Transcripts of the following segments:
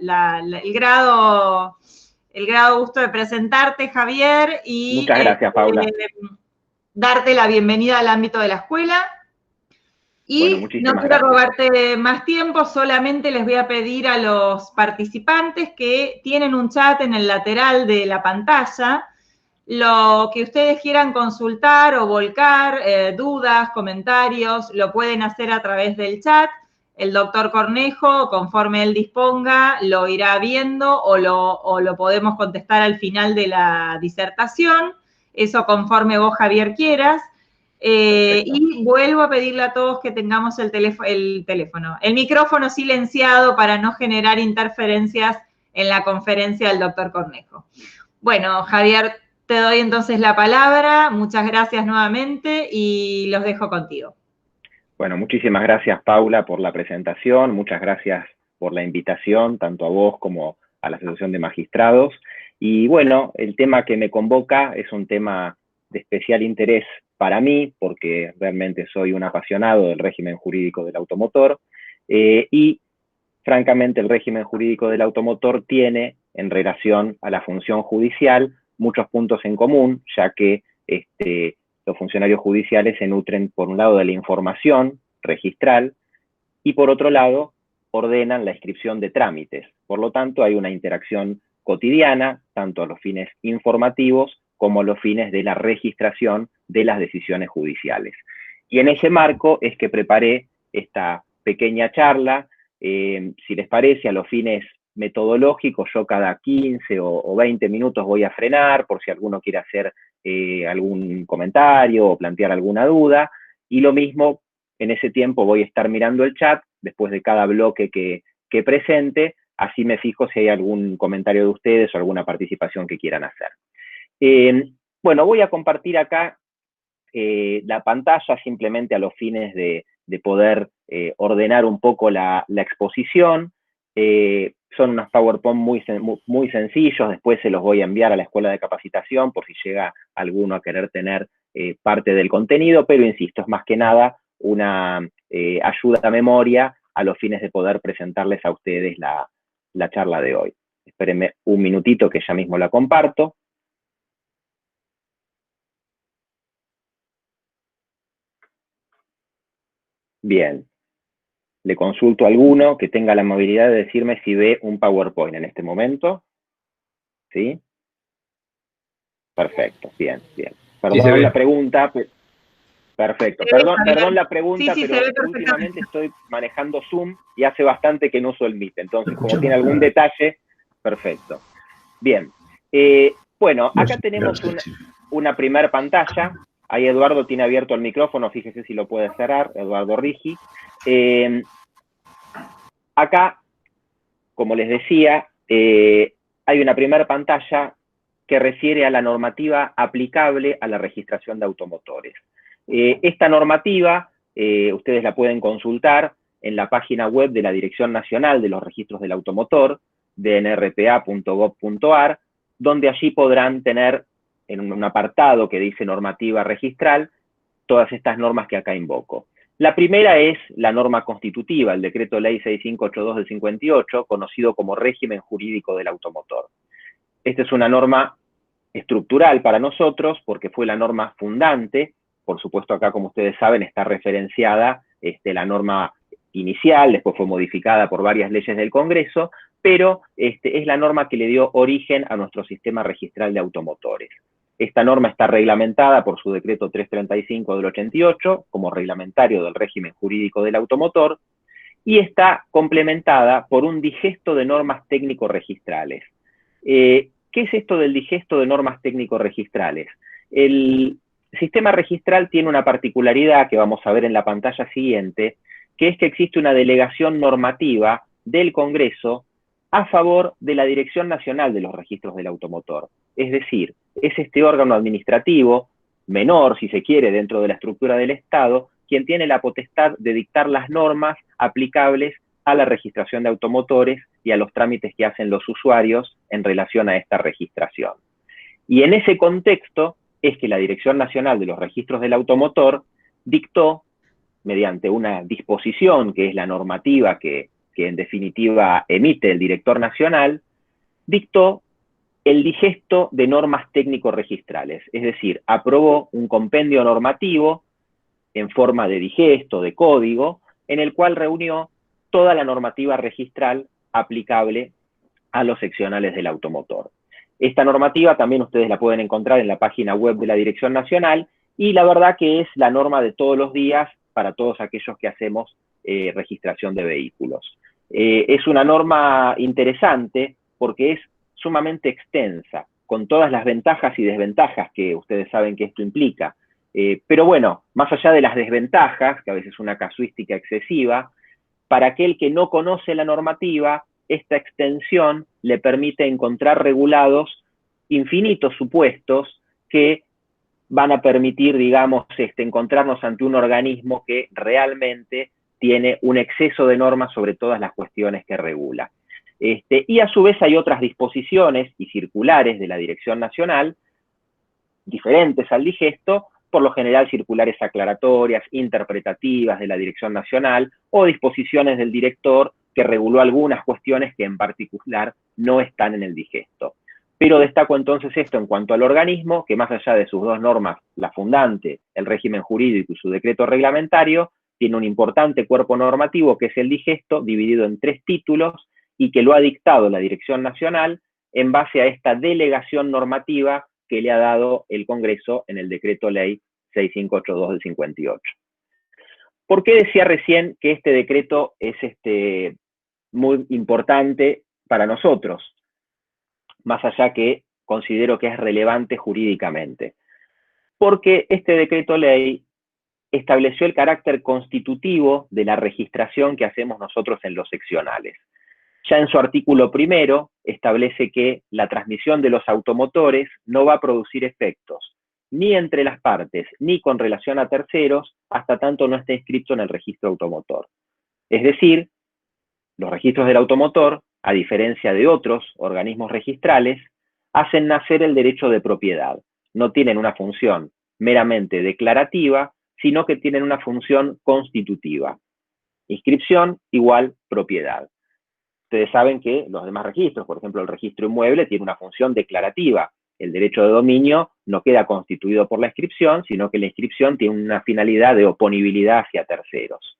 el grado gusto de presentarte, Javier, y muchas gracias, Paula. Darte la bienvenida al ámbito de la escuela. Y bueno, no quiero robarte más tiempo, solamente les voy a pedir a los participantes que tienen un chat en el lateral de la pantalla, lo que ustedes quieran consultar o volcar, dudas, comentarios, lo pueden hacer a través del chat. El doctor Cornejo, conforme él disponga, lo irá viendo o lo podemos contestar al final de la disertación. Eso conforme vos, Javier, quieras. Y vuelvo a pedirle a todos que tengamos el micrófono silenciado para no generar interferencias en la conferencia del doctor Cornejo. Bueno, Javier, te doy entonces la palabra. Muchas gracias nuevamente y los dejo contigo. Bueno, muchísimas gracias, Paula, por la presentación. Muchas gracias por la invitación, tanto a vos como a la Asociación de Magistrados. Y bueno, el tema que me convoca es un tema de especial interés para mí, porque realmente soy un apasionado del régimen jurídico del automotor, y francamente el régimen jurídico del automotor tiene, en relación a la función judicial, muchos puntos en común, ya que los funcionarios judiciales se nutren, por un lado, de la información registral y, por otro lado, ordenan la inscripción de trámites. Por lo tanto, hay una interacción cotidiana, tanto a los fines informativos como a los fines de la registración de las decisiones judiciales. Y en ese marco es que preparé esta pequeña charla. Si les parece, a los fines metodológicos, yo cada 15 o 20 minutos voy a frenar por si alguno quiere hacer algún comentario o plantear alguna duda, y lo mismo, en ese tiempo voy a estar mirando el chat después de cada bloque que presente, así me fijo si hay algún comentario de ustedes o alguna participación que quieran hacer. Bueno, voy a compartir acá la pantalla simplemente a los fines de poder ordenar un poco la exposición. Son unos PowerPoint muy sencillos, después se los voy a enviar a la escuela de capacitación por si llega alguno a querer tener parte del contenido, pero insisto, es más que nada una ayuda a memoria a los fines de poder presentarles a ustedes la charla de hoy. Espérenme un minutito que ya mismo la comparto. Bien. Le consulto a alguno que tenga la amabilidad de decirme si ve un PowerPoint en este momento. ¿Sí? Perfecto, bien, bien. Perdón la pregunta. Perfecto, perdón la pregunta, sí, pero últimamente estoy manejando Zoom y hace bastante que no uso el Meet. Entonces, como tiene algún detalle, perfecto. Bien. Bueno, acá tenemos una primer pantalla. Ahí Eduardo tiene abierto el micrófono, fíjese si lo puede cerrar, Eduardo Rigi. Acá, como les decía, hay una primera pantalla que refiere a la normativa aplicable a la registración de automotores. Esta normativa, ustedes la pueden consultar en la página web de la Dirección Nacional de los Registros del Automotor, dnrpa.gov.ar, donde allí podrán tener en un apartado que dice normativa registral todas estas normas que acá invoco. La primera es la norma constitutiva, el decreto ley 6582 del 58, conocido como régimen jurídico del automotor. Esta es una norma estructural para nosotros porque fue la norma fundante. Por supuesto, acá, como ustedes saben, está referenciada la norma inicial, después fue modificada por varias leyes del Congreso, pero es la norma que le dio origen a nuestro sistema registral de automotores. Esta norma está reglamentada por su decreto 335 del 88 como reglamentario del régimen jurídico del automotor y está complementada por un digesto de normas técnico-registrales. ¿Qué es esto del digesto de normas técnico-registrales? El sistema registral tiene una particularidad que vamos a ver en la pantalla siguiente, que es que existe una delegación normativa del Congreso a favor de la Dirección Nacional de los Registros del Automotor. Es decir, es este órgano administrativo, menor si se quiere dentro de la estructura del Estado, quien tiene la potestad de dictar las normas aplicables a la registración de automotores y a los trámites que hacen los usuarios en relación a esta registración. Y en ese contexto es que la Dirección Nacional de los Registros del Automotor dictó, mediante una disposición que es la normativa que que en definitiva emite el director nacional, dictó el digesto de normas técnico-registrales, es decir, aprobó un compendio normativo en forma de digesto, de código, en el cual reunió toda la normativa registral aplicable a los seccionales del automotor. Esta normativa también ustedes la pueden encontrar en la página web de la Dirección Nacional, y la verdad que es la norma de todos los días para todos aquellos que hacemos registración de vehículos. Es una norma interesante porque es sumamente extensa, con todas las ventajas y desventajas que ustedes saben que esto implica. Pero bueno, más allá de las desventajas, que a veces es una casuística excesiva, para aquel que no conoce la normativa, esta extensión le permite encontrar regulados infinitos supuestos que van a permitir, digamos, encontrarnos ante un organismo que realmente tiene un exceso de normas sobre todas las cuestiones que regula. Y a su vez hay otras disposiciones y circulares de la Dirección Nacional, diferentes al digesto, por lo general circulares aclaratorias, interpretativas de la Dirección Nacional, o disposiciones del director que reguló algunas cuestiones que en particular no están en el digesto. Pero destaco entonces esto en cuanto al organismo, que más allá de sus dos normas, la fundante, el régimen jurídico y su decreto reglamentario, tiene un importante cuerpo normativo que es el digesto, dividido en 3 títulos, y que lo ha dictado la Dirección Nacional en base a esta delegación normativa que le ha dado el Congreso en el decreto ley 6582 del 58. ¿Por qué decía recién que este decreto es muy importante para nosotros? Más allá que considero que es relevante jurídicamente. Porque este decreto ley estableció el carácter constitutivo de la registración que hacemos nosotros en los seccionales. Ya en su artículo primero establece que la transmisión de los automotores no va a producir efectos ni entre las partes ni con relación a terceros hasta tanto no esté inscrito en el registro automotor. Es decir, los registros del automotor, a diferencia de otros organismos registrales, hacen nacer el derecho de propiedad. No tienen una función meramente declarativa, sino que tienen una función constitutiva. Inscripción igual propiedad. Ustedes saben que los demás registros, por ejemplo el registro inmueble, tiene una función declarativa. El derecho de dominio no queda constituido por la inscripción, sino que la inscripción tiene una finalidad de oponibilidad hacia terceros.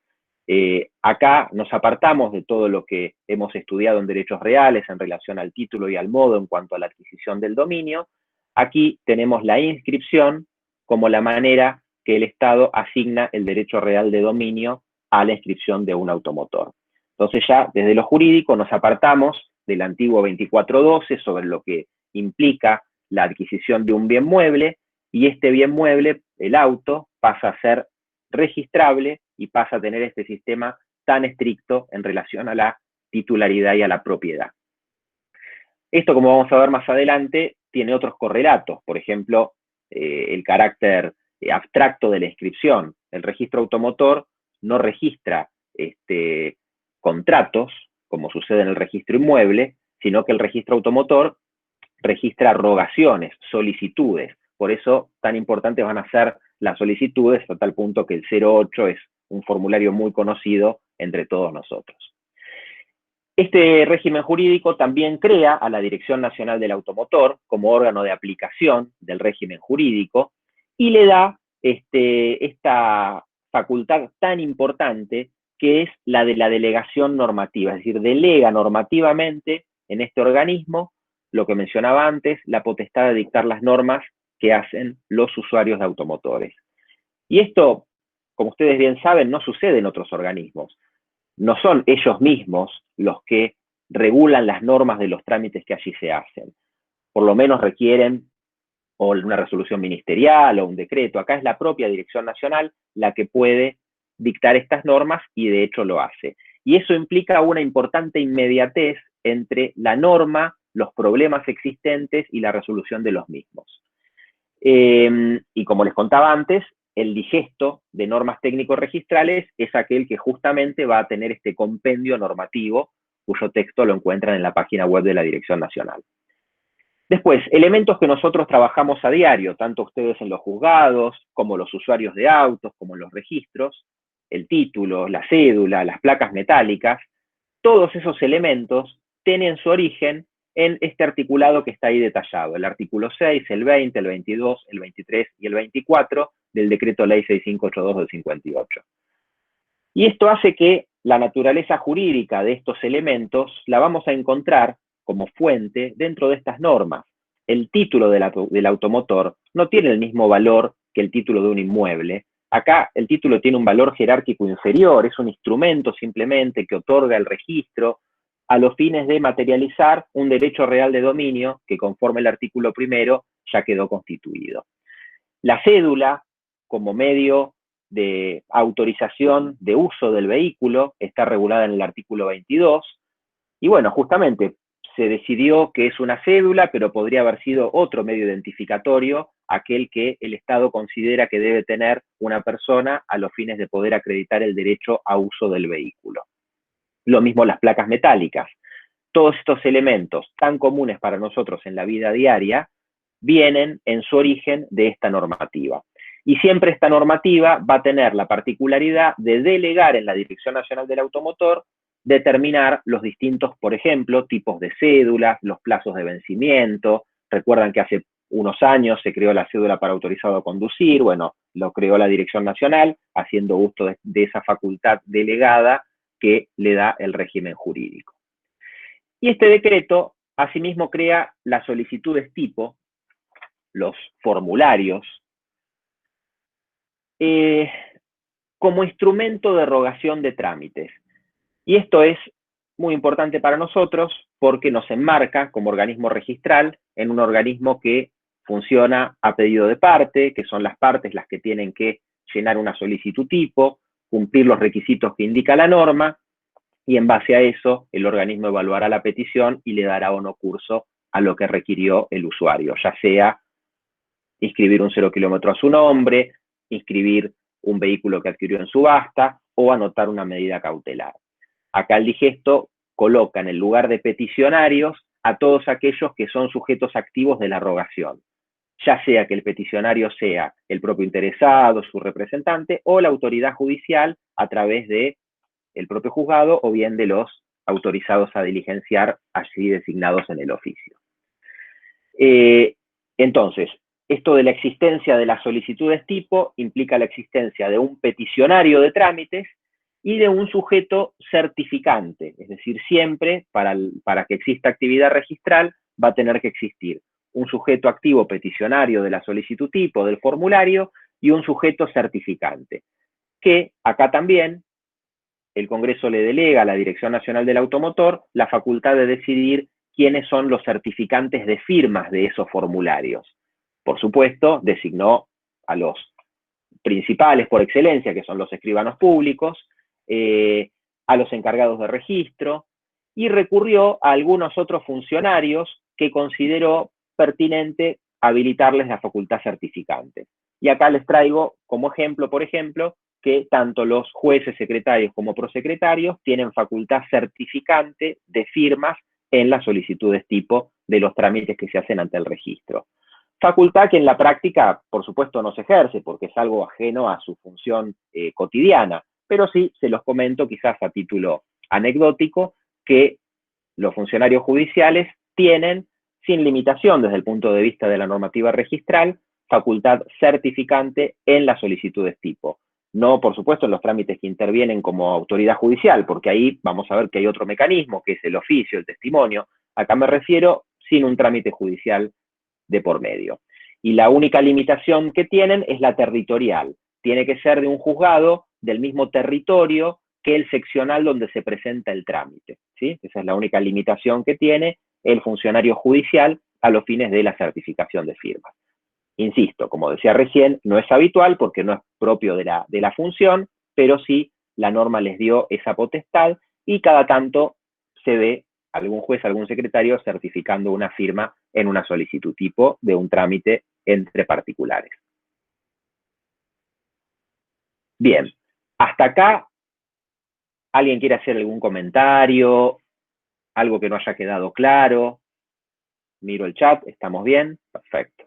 Acá nos apartamos de todo lo que hemos estudiado en derechos reales en relación al título y al modo en cuanto a la adquisición del dominio. Aquí tenemos la inscripción como la manera que el Estado asigna el derecho real de dominio a la inscripción de un automotor. Entonces ya desde lo jurídico nos apartamos del antiguo 2412 sobre lo que implica la adquisición de un bien mueble, y este bien mueble, el auto, pasa a ser registrable y pasa a tener este sistema tan estricto en relación a la titularidad y a la propiedad. Esto, como vamos a ver más adelante, tiene otros correlatos, por ejemplo, el carácter abstracto de la inscripción. El registro automotor no registra contratos, como sucede en el registro inmueble, sino que el registro automotor registra rogaciones, solicitudes. Por eso tan importantes van a ser las solicitudes, a tal punto que el 08 es un formulario muy conocido entre todos nosotros. Este régimen jurídico también crea a la Dirección Nacional del Automotor como órgano de aplicación del régimen jurídico y le da esta facultad tan importante que es la de la delegación normativa, es decir, delega normativamente en este organismo, lo que mencionaba antes, la potestad de dictar las normas que hacen los usuarios de automotores. Y esto, como ustedes bien saben, no sucede en otros organismos. No son ellos mismos los que regulan las normas de los trámites que allí se hacen. Por lo menos requieren o una resolución ministerial o un decreto. Acá es la propia Dirección Nacional la que puede dictar estas normas y de hecho lo hace. Y eso implica una importante inmediatez entre la norma, los problemas existentes y la resolución de los mismos. Y como les contaba antes, el digesto de normas técnico-registrales es aquel que justamente va a tener este compendio normativo, cuyo texto lo encuentran en la página web de la Dirección Nacional. Después, elementos que nosotros trabajamos a diario, tanto ustedes en los juzgados, como los usuarios de autos, como en los registros, el título, la cédula, las placas metálicas, todos esos elementos tienen su origen en este articulado que está ahí detallado, el artículo 6, el 20, el 22, el 23 y el 24 del Decreto Ley 6582 del 58. Y esto hace que la naturaleza jurídica de estos elementos la vamos a encontrar como fuente dentro de estas normas. El título del automotor no tiene el mismo valor que el título de un inmueble. Acá el título tiene un valor jerárquico inferior, es un instrumento simplemente que otorga el registro a los fines de materializar un derecho real de dominio que conforme el artículo primero ya quedó constituido. La cédula, como medio de autorización de uso del vehículo, está regulada en el artículo 22, y bueno, justamente se decidió que es una cédula, pero podría haber sido otro medio identificatorio, aquel que el Estado considera que debe tener una persona a los fines de poder acreditar el derecho a uso del vehículo. Lo mismo las placas metálicas. Todos estos elementos tan comunes para nosotros en la vida diaria vienen en su origen de esta normativa. Y siempre esta normativa va a tener la particularidad de delegar en la Dirección Nacional del Automotor determinar los distintos, por ejemplo, tipos de cédulas, los plazos de vencimiento. Recuerdan que hace unos años se creó la cédula para autorizado a conducir, bueno, lo creó la Dirección Nacional, haciendo uso de esa facultad delegada que le da el régimen jurídico. Y este decreto, asimismo, crea las solicitudes tipo, los formularios, como instrumento de erogación de trámites. Y esto es muy importante para nosotros porque nos enmarca como organismo registral en un organismo que funciona a pedido de parte, que son las partes las que tienen que llenar una solicitud tipo, cumplir los requisitos que indica la norma, y en base a eso el organismo evaluará la petición y le dará o no curso a lo que requirió el usuario, ya sea inscribir un 0 kilómetro a su nombre, inscribir un vehículo que adquirió en subasta o anotar una medida cautelar. Acá el digesto coloca en el lugar de peticionarios a todos aquellos que son sujetos activos de la rogación, ya sea que el peticionario sea el propio interesado, su representante, o la autoridad judicial a través de el propio juzgado o bien de los autorizados a diligenciar allí designados en el oficio. Entonces, esto de la existencia de las solicitudes tipo implica la existencia de un peticionario de trámites y de un sujeto certificante, es decir, siempre para que exista actividad registral va a tener que existir un sujeto activo peticionario de la solicitud tipo del formulario y un sujeto certificante, que acá también el Congreso le delega a la Dirección Nacional del Automotor la facultad de decidir quiénes son los certificantes de firmas de esos formularios. Por supuesto, designó a los principales por excelencia, que son los escribanos públicos, a los encargados de registro, y recurrió a algunos otros funcionarios que consideró pertinente habilitarles la facultad certificante. Y acá les traigo como ejemplo, por ejemplo, que tanto los jueces secretarios como prosecretarios tienen facultad certificante de firmas en las solicitudes tipo de los trámites que se hacen ante el registro. Facultad que en la práctica, por supuesto, no se ejerce porque es algo ajeno a su función cotidiana, pero sí se los comento quizás a título anecdótico que los funcionarios judiciales tienen, sin limitación desde el punto de vista de la normativa registral, facultad certificante en las solicitudes tipo. No, por supuesto, en los trámites que intervienen como autoridad judicial, porque ahí vamos a ver que hay otro mecanismo, que es el oficio, el testimonio. Acá me refiero sin un trámite judicial de por medio. Y la única limitación que tienen es la territorial. Tiene que ser de un juzgado del mismo territorio que el seccional donde se presenta el trámite, ¿sí? Esa es la única limitación que tiene el funcionario judicial a los fines de la certificación de firmas. Insisto, como decía recién, no es habitual porque no es propio de la función, pero sí la norma les dio esa potestad y cada tanto se ve algún juez, algún secretario certificando una firma en una solicitud tipo de un trámite entre particulares. Bien, hasta acá, ¿alguien quiere hacer algún comentario? ¿Algo que no haya quedado claro? Miro el chat, ¿estamos bien? Perfecto.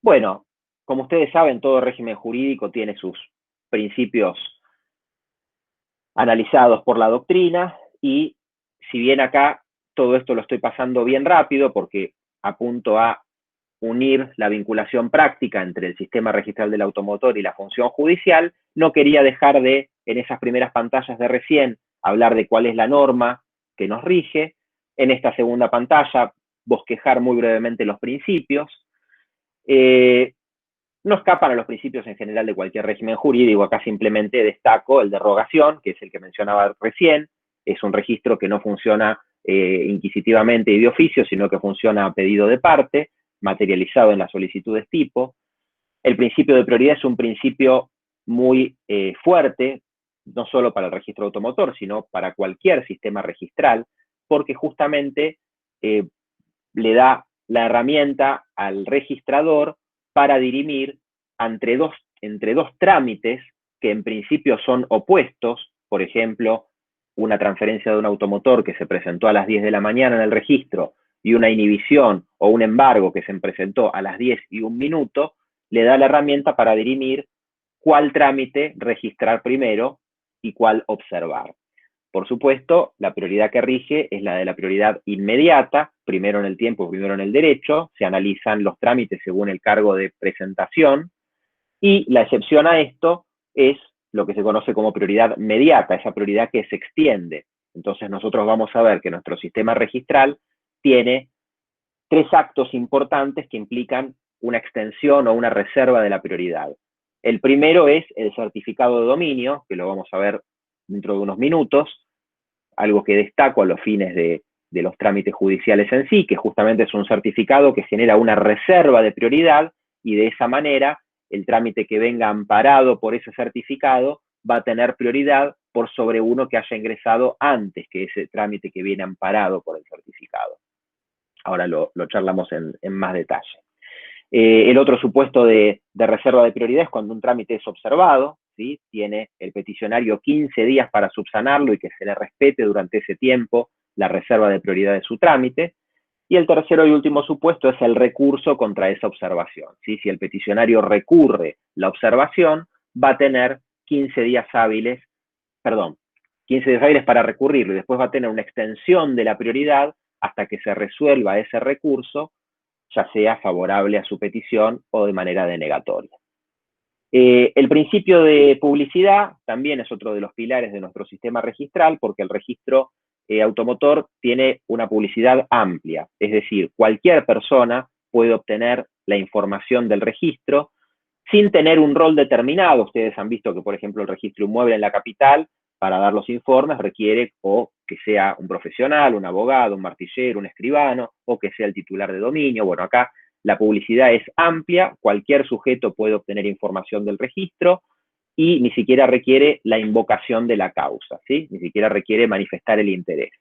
Bueno, como ustedes saben, todo régimen jurídico tiene sus principios analizados por la doctrina, y si bien acá todo esto lo estoy pasando bien rápido porque apunto a unir la vinculación práctica entre el sistema registral del automotor y la función judicial, no quería dejar de, en esas primeras pantallas de recién, hablar de cuál es la norma que nos rige. En esta segunda pantalla, bosquejar muy brevemente los principios. No escapan a los principios en general de cualquier régimen jurídico. Acá simplemente destaco el de rogación, que es el que mencionaba recién. Es un registro que no funciona inquisitivamente y de oficio, sino que funciona a pedido de parte, materializado en las solicitudes tipo. El principio de prioridad es un principio muy fuerte, no solo para el registro automotor, sino para cualquier sistema registral, porque justamente le da la herramienta al registrador para dirimir entre dos trámites que en principio son opuestos. Por ejemplo, una transferencia de un automotor que se presentó a las 10 de la mañana en el registro y una inhibición o un embargo que se presentó a las 10:01, le da la herramienta para dirimir cuál trámite registrar primero y cuál observar. Por supuesto, la prioridad que rige es la de la prioridad inmediata, primero en el tiempo, primero en el derecho. Se analizan los trámites según el cargo de presentación, y la excepción a esto es lo que se conoce como prioridad mediata, esa prioridad que se extiende. Entonces nosotros vamos a ver que nuestro sistema registral tiene 3 actos importantes que implican una extensión o una reserva de la prioridad. El primero es el certificado de dominio, que lo vamos a ver dentro de unos minutos, algo que destaco a los fines de los trámites judiciales en sí, que justamente es un certificado que genera una reserva de prioridad, y de esa manera el trámite que venga amparado por ese certificado va a tener prioridad por sobre uno que haya ingresado antes que ese trámite que viene amparado por el certificado. Ahora lo charlamos en más detalle. El otro supuesto de reserva de prioridad es cuando un trámite es observado, ¿sí? Tiene el peticionario 15 días para subsanarlo y que se le respete durante ese tiempo la reserva de prioridad de su trámite. Y el tercero y último supuesto es el recurso contra esa observación, ¿sí? Si el peticionario recurre la observación, va a tener 15 días hábiles para recurrirlo, y después va a tener una extensión de la prioridad hasta que se resuelva ese recurso, ya sea favorable a su petición o de manera denegatoria. El principio de publicidad también es otro de los pilares de nuestro sistema registral, porque el registro automotor tiene una publicidad amplia, es decir, cualquier persona puede obtener la información del registro sin tener un rol determinado. Ustedes han visto que, por ejemplo, el registro inmueble en la capital, para dar los informes, requiere o que sea un profesional, un abogado, un martillero, un escribano, o que sea el titular de dominio. Bueno, acá la publicidad es amplia, cualquier sujeto puede obtener información del registro, y ni siquiera requiere la invocación de la causa, ¿sí? Ni siquiera requiere manifestar el interés.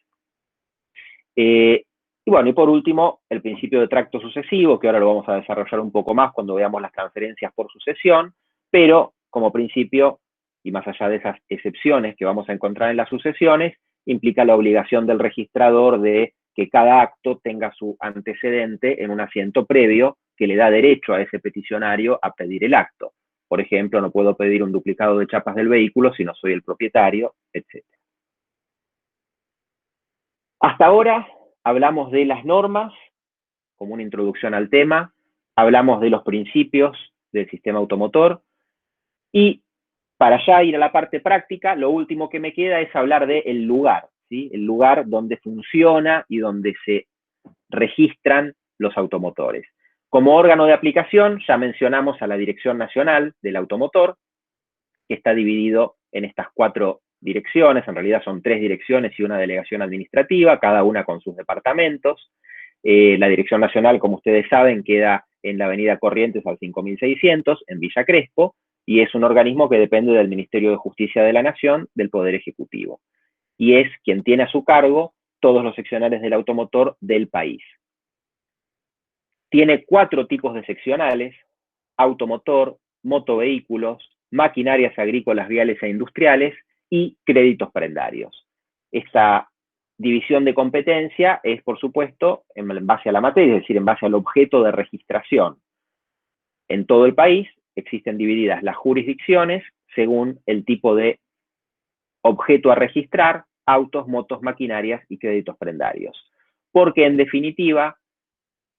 Y bueno, y por último, el principio de tracto sucesivo, que ahora lo vamos a desarrollar un poco más cuando veamos las transferencias por sucesión, pero como principio, y más allá de esas excepciones que vamos a encontrar en las sucesiones, implica la obligación del registrador de que cada acto tenga su antecedente en un asiento previo que le da derecho a ese peticionario a pedir el acto. Por ejemplo, no puedo pedir un duplicado de chapas del vehículo si no soy el propietario, etc. Hasta ahora hablamos de las normas como una introducción al tema, hablamos de los principios del sistema automotor, y para ya ir a la parte práctica, lo último que me queda es hablar del lugar, ¿sí? El lugar donde funciona y donde se registran los automotores. Como órgano de aplicación, ya mencionamos a la Dirección Nacional del Automotor, que está dividido en estas 4 direcciones. En realidad son 3 direcciones y una delegación administrativa, cada una con sus departamentos. La Dirección Nacional, como ustedes saben, queda en la avenida Corrientes al 5600, en Villa Crespo, y es un organismo que depende del Ministerio de Justicia de la Nación, del Poder Ejecutivo. Y es quien tiene a su cargo todos los seccionales del automotor del país. Tiene 4 tipos de seccionales: automotor, motovehículos, maquinarias agrícolas, viales e industriales y créditos prendarios. Esta división de competencia es, por supuesto, en base a la materia, es decir, en base al objeto de registración. En todo el país existen divididas las jurisdicciones según el tipo de objeto a registrar autos, motos, maquinarias y créditos prendarios. Porque en definitiva,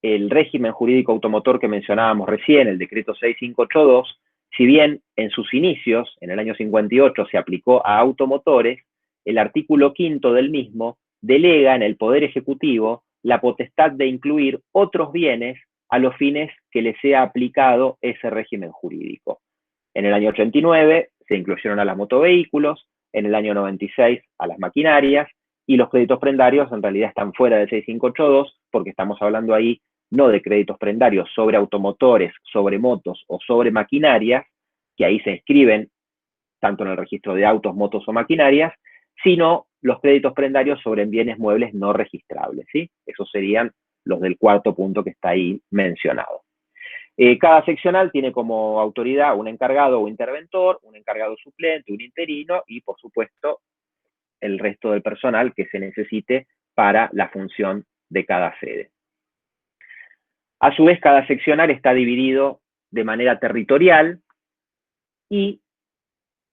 el régimen jurídico automotor que mencionábamos recién, el decreto 6582, si bien en sus inicios, en el año 58, se aplicó a automotores, el artículo 5 del mismo delega en el Poder Ejecutivo la potestad de incluir otros bienes a los fines que le sea aplicado ese régimen jurídico. En el año 89 se incluyeron a los motovehículos, en el año 96 a las maquinarias, y los créditos prendarios en realidad están fuera del 6582 porque estamos hablando ahí no de créditos prendarios sobre automotores, sobre motos o sobre maquinarias, que ahí se inscriben tanto en el registro de autos, motos o maquinarias, sino los créditos prendarios sobre bienes muebles no registrables, ¿sí? Esos serían los del cuarto punto que está ahí mencionado. Cada seccional tiene como autoridad un encargado o interventor, un encargado suplente, un interino y, por supuesto, el resto del personal que se necesite para la función de cada sede. A su vez, cada seccional está dividido de manera territorial y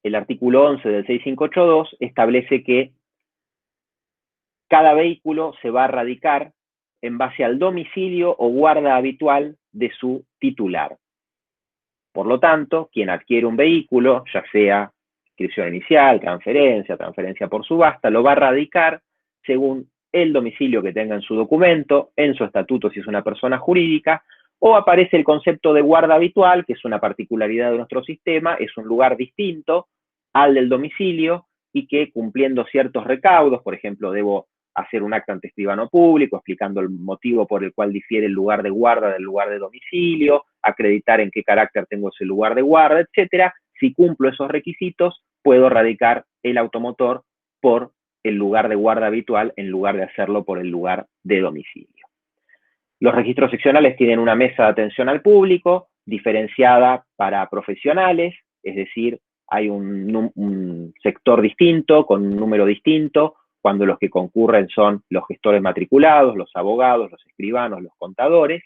el artículo 11 del 6582 establece que cada vehículo se va a radicar en base al domicilio o guarda habitual de su titular. Por lo tanto, quien adquiere un vehículo, ya sea inscripción inicial, transferencia por subasta, lo va a radicar según el domicilio que tenga en su documento, en su estatuto si es una persona jurídica, o aparece el concepto de guarda habitual, que es una particularidad de nuestro sistema, es un lugar distinto al del domicilio y que cumpliendo ciertos recaudos, por ejemplo, debo hacer un acta ante escribano público explicando el motivo por el cual difiere el lugar de guarda del lugar de domicilio, acreditar en qué carácter tengo ese lugar de guarda, etcétera. Si cumplo esos requisitos, puedo radicar el automotor por el lugar de guarda habitual en lugar de hacerlo por el lugar de domicilio. Los registros seccionales tienen una mesa de atención al público diferenciada para profesionales, es decir, hay un sector distinto, con un número distinto, cuando los que concurren son los gestores matriculados, los abogados, los escribanos, los contadores.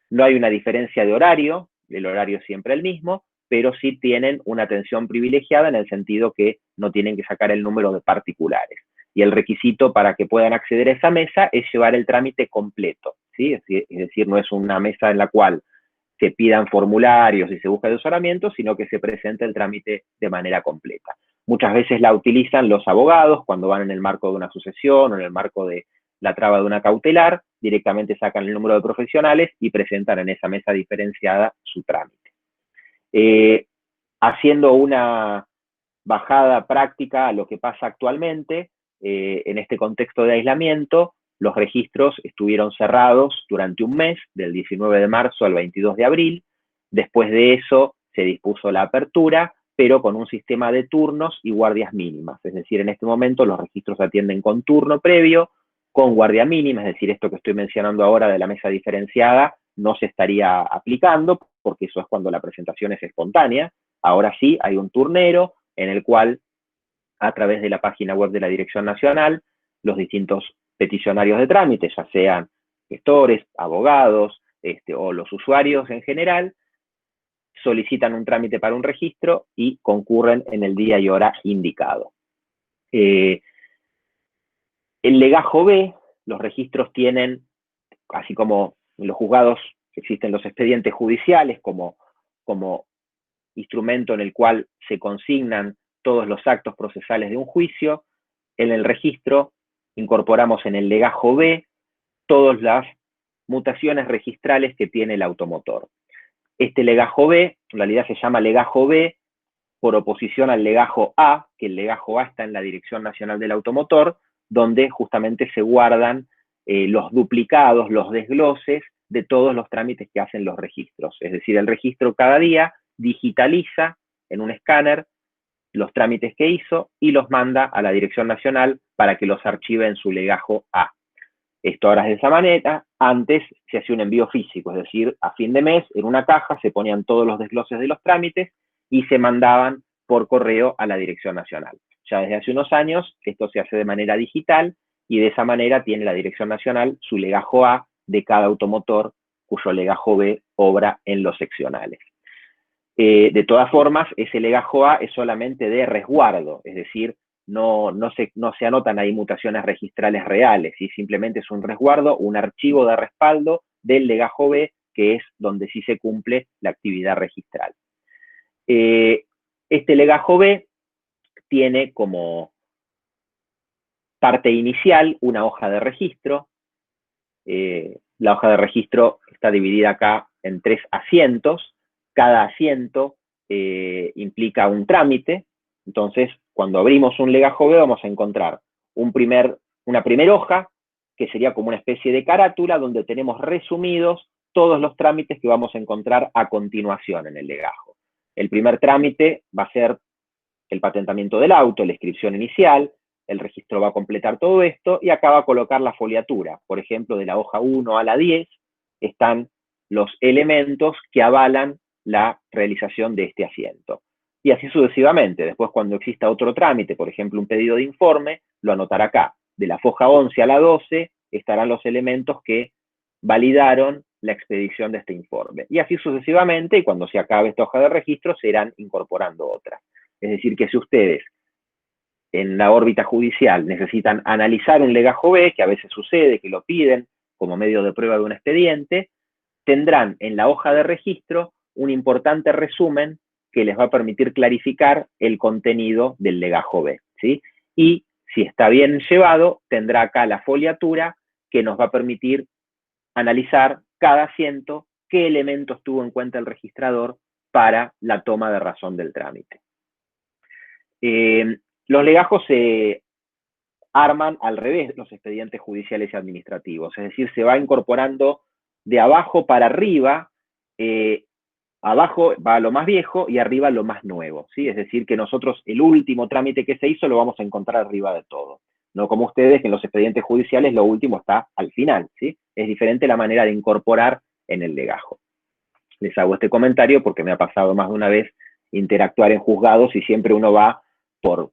No hay una diferencia de horario, el horario es siempre el mismo, pero sí tienen una atención privilegiada en el sentido que no tienen que sacar el número de particulares. Y el requisito para que puedan acceder a esa mesa es llevar el trámite completo, ¿sí? Es decir, no es una mesa en la cual se pidan formularios y se busca asesoramiento, sino que se presenta el trámite de manera completa. Muchas veces la utilizan los abogados cuando van en el marco de una sucesión o en el marco de la traba de una cautelar, directamente sacan el número de profesionales y presentan en esa mesa diferenciada su trámite. Haciendo una bajada práctica a lo que pasa actualmente, en este contexto de aislamiento, los registros estuvieron cerrados durante un mes, del 19 de marzo al 22 de abril. Después de eso se dispuso la apertura, pero con un sistema de turnos y guardias mínimas. Es decir, en este momento los registros se atienden con turno previo, con guardia mínima, es decir, esto que estoy mencionando ahora de la mesa diferenciada no se estaría aplicando, porque eso es cuando la presentación es espontánea. Ahora sí, hay un turnero en el cual, a través de la página web de la Dirección Nacional, los distintos peticionarios de trámite, ya sean gestores, abogados, o los usuarios en general, solicitan un trámite para un registro y concurren en el día y hora indicado. El legajo B, los registros tienen, así como en los juzgados existen los expedientes judiciales como instrumento en el cual se consignan todos los actos procesales de un juicio, en el registro incorporamos en el legajo B todas las mutaciones registrales que tiene el automotor. Este legajo B, en realidad se llama legajo B por oposición al legajo A, que el legajo A está en la Dirección Nacional del Automotor, donde justamente se guardan los duplicados, los desgloses de todos los trámites que hacen los registros. Es decir, el registro cada día digitaliza en un escáner los trámites que hizo y los manda a la Dirección Nacional para que los archive en su legajo A. Esto ahora es de esa manera. Antes se hacía un envío físico, es decir, a fin de mes en una caja se ponían todos los desgloses de los trámites y se mandaban por correo a la Dirección Nacional. Ya desde hace unos años esto se hace de manera digital y de esa manera tiene la Dirección Nacional su legajo A de cada automotor cuyo legajo B obra en los seccionales. De todas formas, ese legajo A es solamente de resguardo, es decir, no se anotan ahí mutaciones registrales reales, ¿sí? Simplemente es un resguardo, un archivo de respaldo del legajo B, que es donde sí se cumple la actividad registral. Este legajo B tiene como parte inicial una hoja de registro. La hoja de registro está dividida acá en 3 asientos. Cada asiento implica un trámite. Entonces, cuando abrimos un legajo B, vamos a encontrar una primera hoja, que sería como una especie de carátula, donde tenemos resumidos todos los trámites que vamos a encontrar a continuación en el legajo. El primer trámite va a ser el patentamiento del auto, la inscripción inicial. El registro va a completar todo esto y acá va a colocar la foliatura. Por ejemplo, de la hoja 1 a la 10 están los elementos que avalan la realización de este asiento. Y así sucesivamente. Después, cuando exista otro trámite, por ejemplo, un pedido de informe, lo anotará acá. De la foja 11 a la 12 estarán los elementos que validaron la expedición de este informe. Y así sucesivamente, y cuando se acabe esta hoja de registro, se irán incorporando otras. Es decir, que si ustedes en la órbita judicial necesitan analizar un legajo B, que a veces sucede, que lo piden como medio de prueba de un expediente, tendrán en la hoja de registro un importante resumen que les va a permitir clarificar el contenido del legajo B, ¿sí? Y si está bien llevado, tendrá acá la foliatura que nos va a permitir analizar cada asiento qué elementos tuvo en cuenta el registrador para la toma de razón del trámite. Los legajos se arman al revés de los expedientes judiciales y administrativos, es decir, se va incorporando de abajo para arriba. Abajo va lo más viejo y arriba lo más nuevo, ¿sí? Es decir, que nosotros el último trámite que se hizo lo vamos a encontrar arriba de todo. No como ustedes, que en los expedientes judiciales lo último está al final, ¿sí? Es diferente la manera de incorporar en el legajo. Les hago este comentario porque me ha pasado más de una vez interactuar en juzgados y siempre uno va por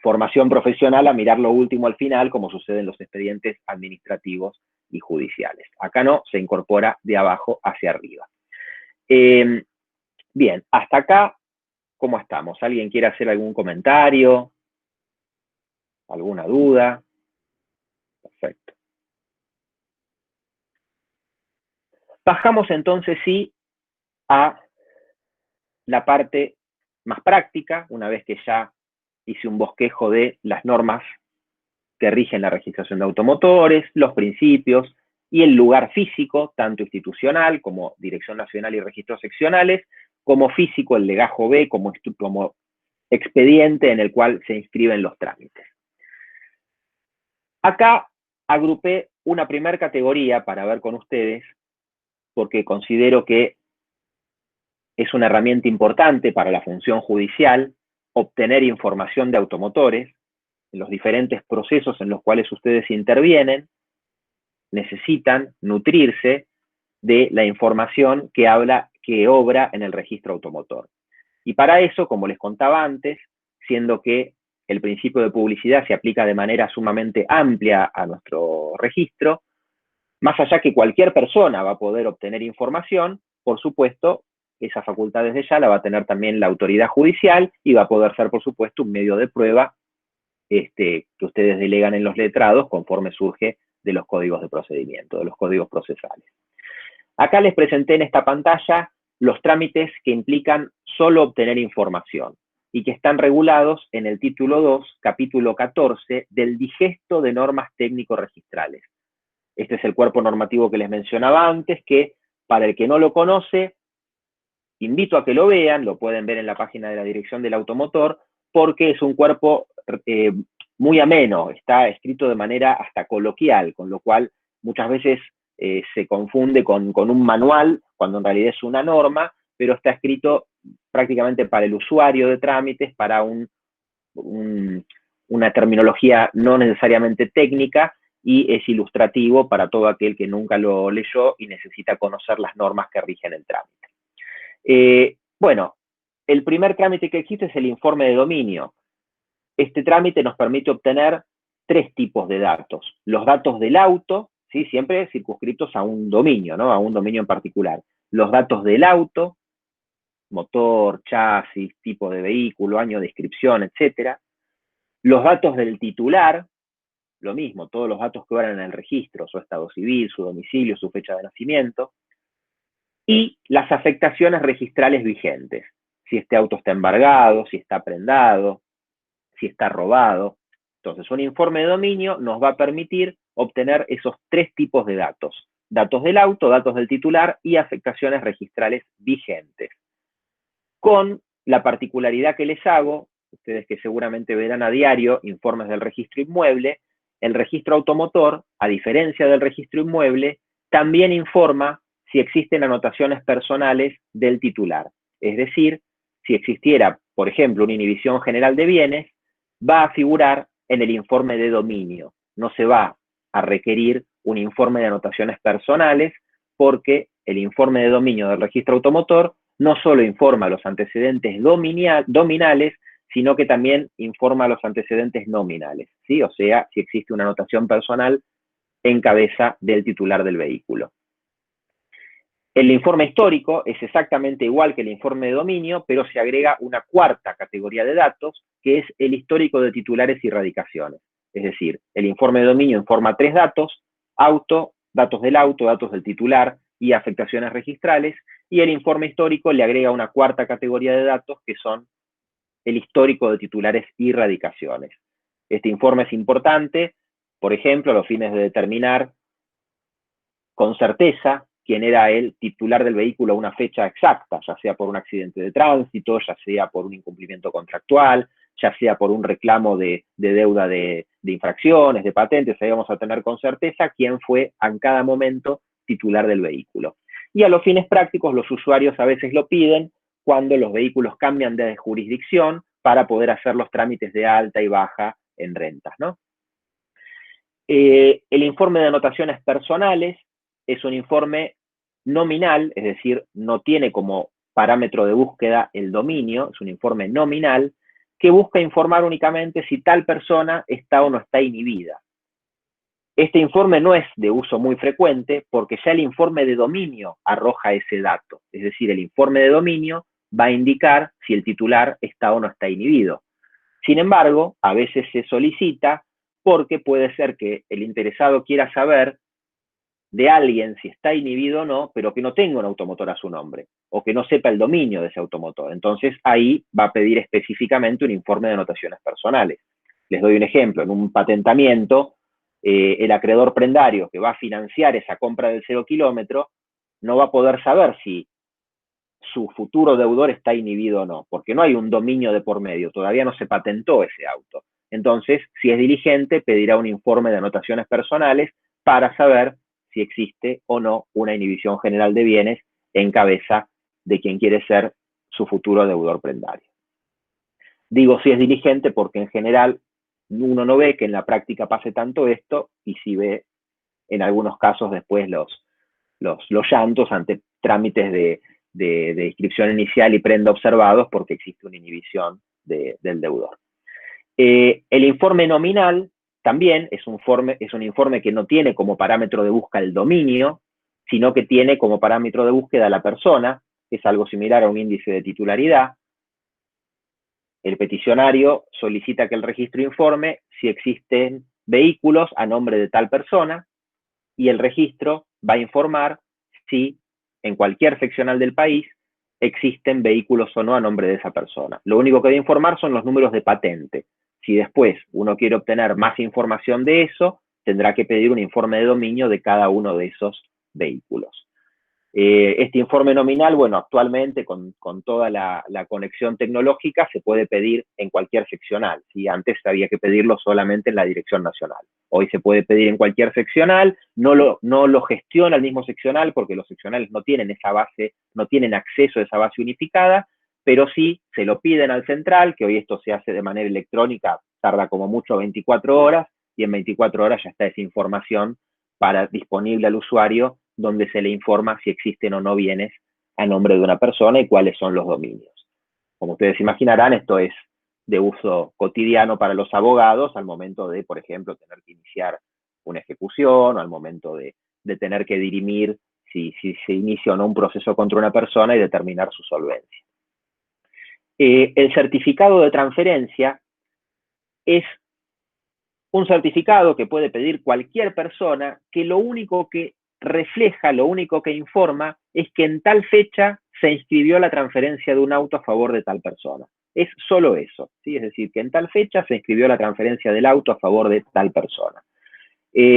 formación profesional a mirar lo último al final, como sucede en los expedientes administrativos y judiciales. Acá no, se incorpora de abajo hacia arriba. Bien, hasta acá, ¿cómo estamos? ¿Alguien quiere hacer algún comentario? ¿Alguna duda? Perfecto. Bajamos entonces sí a la parte más práctica, una vez que ya hice un bosquejo de las normas que rigen la registración de automotores, los principios y el lugar físico, tanto institucional como Dirección Nacional y Registros Seccionales, como físico el legajo B, como expediente en el cual se inscriben los trámites. Acá agrupé una primera categoría para ver con ustedes, porque considero que es una herramienta importante para la función judicial obtener información de automotores. En los diferentes procesos en los cuales ustedes intervienen, necesitan nutrirse de la información que obra en el registro automotor. Y para eso, como les contaba antes, siendo que el principio de publicidad se aplica de manera sumamente amplia a nuestro registro, más allá que cualquier persona va a poder obtener información, por supuesto, esa facultad desde ya la va a tener también la autoridad judicial y va a poder ser, por supuesto, un medio de prueba que ustedes delegan en los letrados conforme surge de los códigos de procedimiento, de los códigos procesales. Acá les presenté en esta pantalla los trámites que implican solo obtener información y que están regulados en el título 2, capítulo 14 del Digesto de Normas Técnico-Registrales. Este es el cuerpo normativo que les mencionaba antes, que para el que no lo conoce, invito a que lo vean, lo pueden ver en la página de la Dirección del Automotor, porque es un cuerpo muy ameno, está escrito de manera hasta coloquial, con lo cual muchas veces se confunde con un manual, cuando en realidad es una norma, pero está escrito prácticamente para el usuario de trámites, para una terminología no necesariamente técnica, y es ilustrativo para todo aquel que nunca lo leyó y necesita conocer las normas que rigen el trámite. Bueno, el primer trámite que existe es el informe de dominio. Este trámite nos permite obtener 3 tipos de datos. Los datos del auto, ¿sí? Siempre circunscritos a un dominio, ¿no? A un dominio en particular. Los datos del auto, motor, chasis, tipo de vehículo, año de inscripción, etc. Los datos del titular, lo mismo, todos los datos que van en el registro, su estado civil, su domicilio, su fecha de nacimiento, y las afectaciones registrales vigentes, si este auto está embargado, si está prendado, si está robado. Entonces, un informe de dominio nos va a permitir obtener esos tres tipos de datos: datos del auto, datos del titular y afectaciones registrales vigentes. Con la particularidad que les hago, ustedes que seguramente verán a diario informes del registro inmueble, el registro automotor, a diferencia del registro inmueble, también informa si existen anotaciones personales del titular. Es decir, si existiera, por ejemplo, una inhibición general de bienes, va a figurar en el informe de dominio. No se va a requerir un informe de anotaciones personales, porque el informe de dominio del registro automotor no solo informa los antecedentes dominales, sino que también informa los antecedentes nominales, ¿sí? O sea, si existe una anotación personal en cabeza del titular del vehículo. El informe histórico es exactamente igual que el informe de dominio, pero se agrega una cuarta categoría de datos, que es el histórico de titulares y radicaciones. Es decir, el informe de dominio informa tres datos: auto, datos del titular y afectaciones registrales, y el informe histórico le agrega una cuarta categoría de datos, que son el histórico de titulares y radicaciones. Este informe es importante, por ejemplo, a los fines de determinar con certeza quién era el titular del vehículo a una fecha exacta, ya sea por un accidente de tránsito, ya sea por un incumplimiento contractual, ya sea por un reclamo de deuda de infracciones, de patentes. Ahí vamos a tener con certeza quién fue en cada momento titular del vehículo. Y a los fines prácticos, los usuarios a veces lo piden cuando los vehículos cambian de jurisdicción para poder hacer los trámites de alta y baja en rentas, ¿no? El informe de anotaciones personales es un informe nominal, es decir, no tiene como parámetro de búsqueda el dominio, es un informe nominal que busca informar únicamente si tal persona está o no está inhibida. Este informe no es de uso muy frecuente porque ya el informe de dominio arroja ese dato, es decir, el informe de dominio va a indicar si el titular está o no está inhibido. Sin embargo, a veces se solicita porque puede ser que el interesado quiera saber de alguien si está inhibido o no, pero que no tenga un automotor a su nombre, o que no sepa el dominio de ese automotor. Entonces ahí va a pedir específicamente un informe de anotaciones personales. Les doy un ejemplo: en un patentamiento, el acreedor prendario que va a financiar esa compra del 0 kilómetro no va a poder saber si su futuro deudor está inhibido o no, porque no hay un dominio de por medio, todavía no se patentó ese auto. Entonces, si es diligente, pedirá un informe de anotaciones personales para saber si existe o no una inhibición general de bienes en cabeza de quien quiere ser su futuro deudor prendario. Digo si es diligente porque en general uno no ve que en la práctica pase tanto esto, y sí ve en algunos casos después los llantos ante trámites de inscripción inicial y prenda observados porque existe una inhibición del deudor. El informe nominal también es un informe que no tiene como parámetro de búsqueda el dominio, sino que tiene como parámetro de búsqueda la persona. Es algo similar a un índice de titularidad. El peticionario solicita que el registro informe si existen vehículos a nombre de tal persona, y el registro va a informar si en cualquier seccional del país existen vehículos o no a nombre de esa persona. Lo único que debe informar son los números de patente. Si después uno quiere obtener más información de eso, tendrá que pedir un informe de dominio de cada uno de esos vehículos. Este informe nominal, bueno, actualmente con toda la conexión tecnológica se puede pedir en cualquier seccional, ¿sí? Antes había que pedirlo solamente en la Dirección Nacional. Hoy se puede pedir en cualquier seccional, no lo gestiona el mismo seccional porque los seccionales no tienen esa base, no tienen acceso a esa base unificada, pero sí se lo piden al central, que hoy esto se hace de manera electrónica, tarda como mucho 24 horas, y en 24 horas ya está esa información disponible al usuario, donde se le informa si existen o no bienes a nombre de una persona y cuáles son los dominios. Como ustedes imaginarán, esto es de uso cotidiano para los abogados al momento de, por ejemplo, tener que iniciar una ejecución, o al momento de tener que dirimir si se inicia o no un proceso contra una persona y determinar su solvencia. El certificado de transferencia es Un certificado que puede pedir cualquier persona, que lo único que refleja, lo único que informa, es que en tal fecha se inscribió la transferencia de un auto a favor de tal persona. Es solo eso, ¿sí? Es decir, que en tal fecha se inscribió la transferencia del auto a favor de tal persona.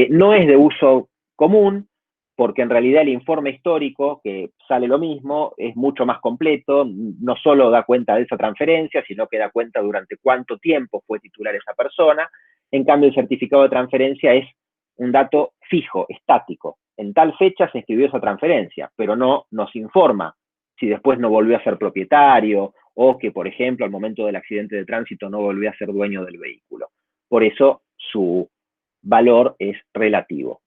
No es de uso común, porque en realidad el informe histórico, que sale lo mismo, es mucho más completo, no solo da cuenta de esa transferencia, sino que da cuenta durante cuánto tiempo fue titular esa persona. En cambio, el certificado de transferencia es un dato fijo, estático. En tal fecha se inscribió esa transferencia, pero no nos informa si después no volvió a ser propietario o que, por ejemplo, al momento del accidente de tránsito no volvió a ser dueño del vehículo. Por eso su valor es relativo.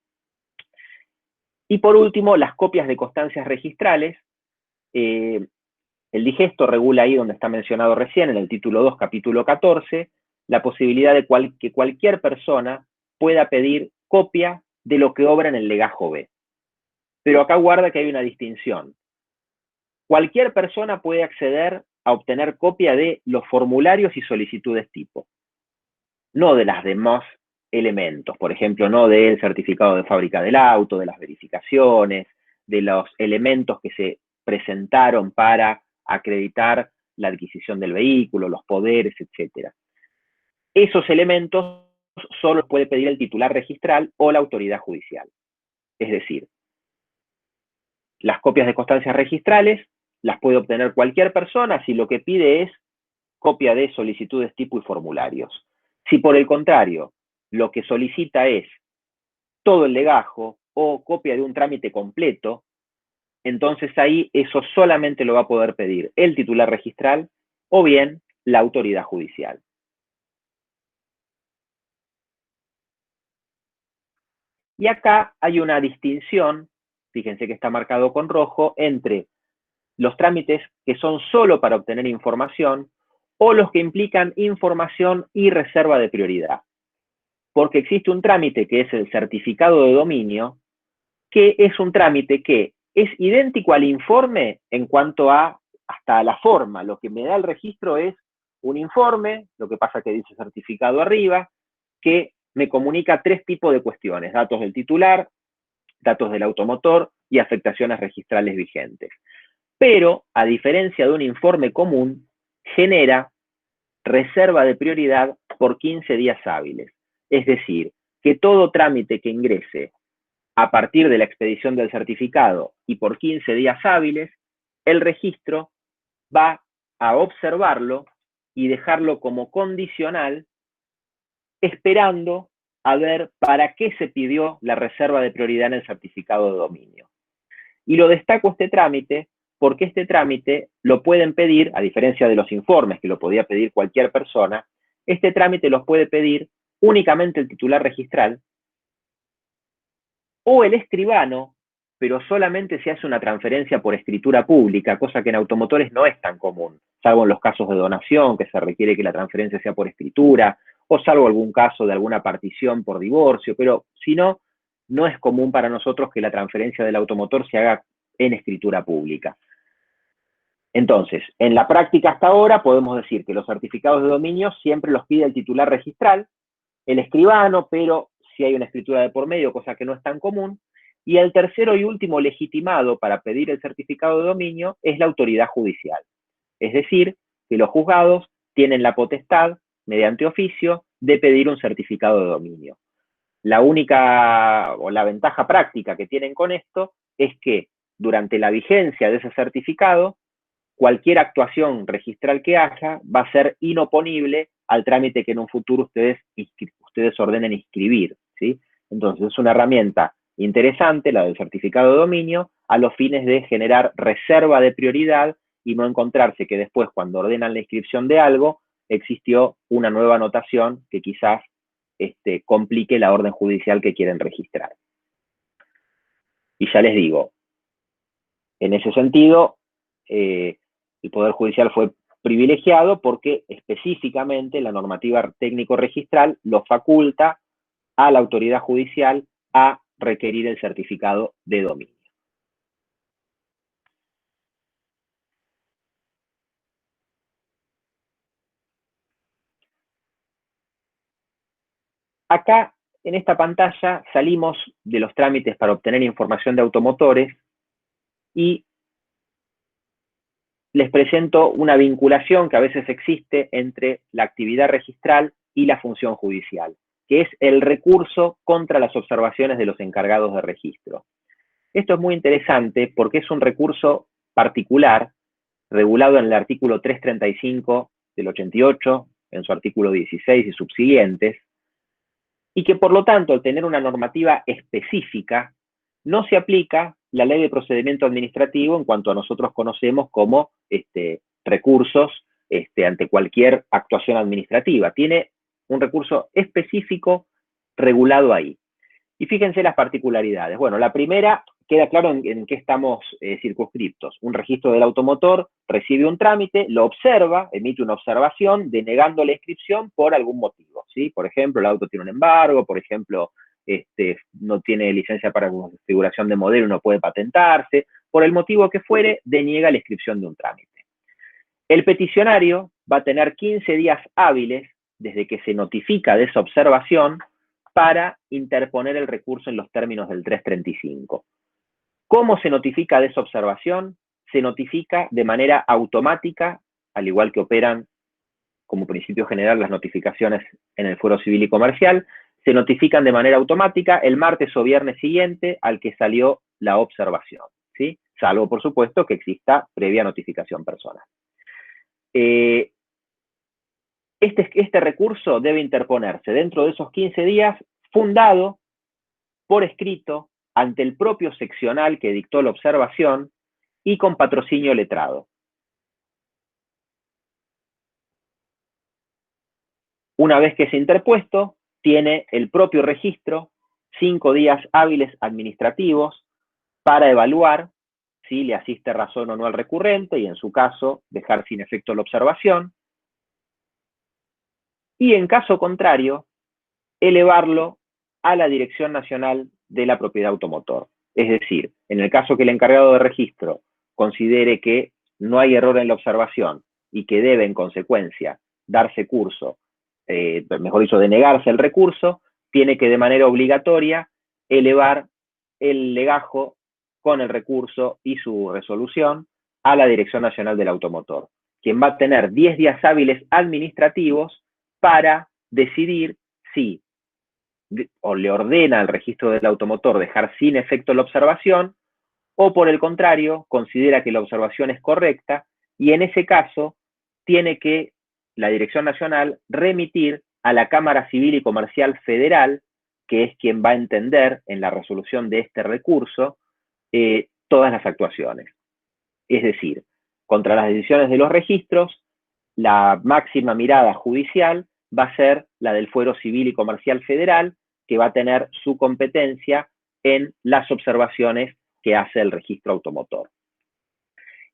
Y por último, las copias de constancias registrales. El digesto regula ahí donde está mencionado recién, en el título 2, capítulo 14, la posibilidad de que cualquier persona pueda pedir copia de lo que obra en el legajo B. Pero acá guarda que hay una distinción. Cualquier persona puede acceder a obtener copia de los formularios y solicitudes tipo, no de las demás elementos, por ejemplo, no del certificado de fábrica del auto, de las verificaciones, de los elementos que se presentaron para acreditar la adquisición del vehículo, los poderes, etc. Esos elementos solo puede pedir el titular registral o la autoridad judicial. Es decir, las copias de constancias registrales las puede obtener cualquier persona si lo que pide es copia de solicitudes tipo y formularios. Si por el contrario, lo que solicita es todo el legajo o copia de un trámite completo, entonces ahí eso solamente lo va a poder pedir el titular registral o bien la autoridad judicial. Y acá hay una distinción, fíjense que está marcado con rojo, entre los trámites que son solo para obtener información o los que implican información y reserva de prioridad. Porque existe un trámite que es el certificado de dominio, que es un trámite que es idéntico al informe en cuanto a hasta la forma. Lo que me da el registro es un informe, lo que pasa que dice certificado arriba, que me comunica tres tipos de cuestiones: datos del titular, datos del automotor y afectaciones registrales vigentes. Pero, a diferencia de un informe común, genera reserva de prioridad por 15 días hábiles. Es decir, que todo trámite que ingrese a partir de la expedición del certificado y por 15 días hábiles, el registro va a observarlo y dejarlo como condicional, esperando a ver para qué se pidió la reserva de prioridad en el certificado de dominio. Y lo destaco este trámite porque este trámite lo pueden pedir, a diferencia de los informes que lo podía pedir cualquier persona, este trámite los puede pedir únicamente el titular registral o el escribano, pero solamente se hace una transferencia por escritura pública, cosa que en automotores no es tan común, salvo en los casos de donación, que se requiere que la transferencia sea por escritura, o salvo algún caso de alguna partición por divorcio, pero si no, no es común para nosotros que la transferencia del automotor se haga en escritura pública. Entonces, en la práctica hasta ahora podemos decir que los certificados de dominio siempre los pide el titular registral, el escribano, pero si hay una escritura de por medio, cosa que no es tan común, y el tercero y último legitimado para pedir el certificado de dominio es la autoridad judicial. Es decir, que los juzgados tienen la potestad, mediante oficio, de pedir un certificado de dominio. La única o la ventaja práctica que tienen con esto es que durante la vigencia de ese certificado, cualquier actuación registral que haya va a ser inoponible al trámite que en un futuro ustedes ordenen inscribir, ¿sí? Entonces es una herramienta interesante, la del certificado de dominio, a los fines de generar reserva de prioridad y no encontrarse que después, cuando ordenan la inscripción de algo, existió una nueva anotación que quizás complique la orden judicial que quieren registrar. Y ya les digo, en ese sentido, el Poder Judicial fue privilegiado porque específicamente la normativa técnico-registral lo faculta a la autoridad judicial a requerir el certificado de dominio. acá, en esta pantalla, salimos de los trámites para obtener información de automotores y les presento una vinculación que a veces existe entre la actividad registral y la función judicial, que es el recurso contra las observaciones de los encargados de registro. Esto es muy interesante porque es un recurso particular, regulado en el artículo 335 del 88, en su artículo 16 y subsiguientes, y que por lo tanto, al tener una normativa específica, no se aplica la ley de procedimiento administrativo en cuanto a nosotros conocemos como recursos ante cualquier actuación administrativa. Tiene un recurso específico regulado ahí. Y fíjense las particularidades. Bueno, la primera, queda claro en qué estamos circunscriptos. Un registro del automotor recibe un trámite, lo observa, emite una observación denegando la inscripción por algún motivo, ¿sí? Por ejemplo, el auto tiene un embargo, por ejemplo, no tiene licencia para configuración de modelo y no puede patentarse, por el motivo que fuere, deniega la inscripción de un trámite. El peticionario va a tener 15 días hábiles desde que se notifica de esa observación para interponer el recurso en los términos del 335. ¿Cómo se notifica de esa observación? Se notifica de manera automática, al igual que operan como principio general las notificaciones en el fuero civil y comercial, se notifican de manera automática el martes o viernes siguiente al que salió la observación, ¿sí? Salvo, por supuesto, que exista previa notificación personal. Este recurso debe interponerse dentro de esos 15 días, fundado por escrito ante el propio seccional que dictó la observación y con patrocinio letrado. Una vez que es interpuesto, tiene el propio registro 5 días hábiles administrativos para evaluar si le asiste razón o no al recurrente y, en su caso, dejar sin efecto la observación. Y, en caso contrario, elevarlo a la Dirección Nacional de la Propiedad Automotor. Es decir, en el caso que el encargado de registro considere que no hay error en la observación y que debe, en consecuencia, darse curso, mejor dicho, denegarse el recurso, tiene que de manera obligatoria elevar el legajo con el recurso y su resolución a la Dirección Nacional del Automotor, quien va a tener 10 días hábiles administrativos para decidir si o le ordena al registro del automotor dejar sin efecto la observación, o por el contrario, considera que la observación es correcta y en ese caso tiene que la Dirección Nacional remitir a la Cámara Civil y Comercial Federal, que es quien va a entender en la resolución de este recurso todas las actuaciones. Es decir, contra las decisiones de los registros, la máxima mirada judicial va a ser la del Fuero Civil y Comercial Federal, que va a tener su competencia en las observaciones que hace el registro automotor.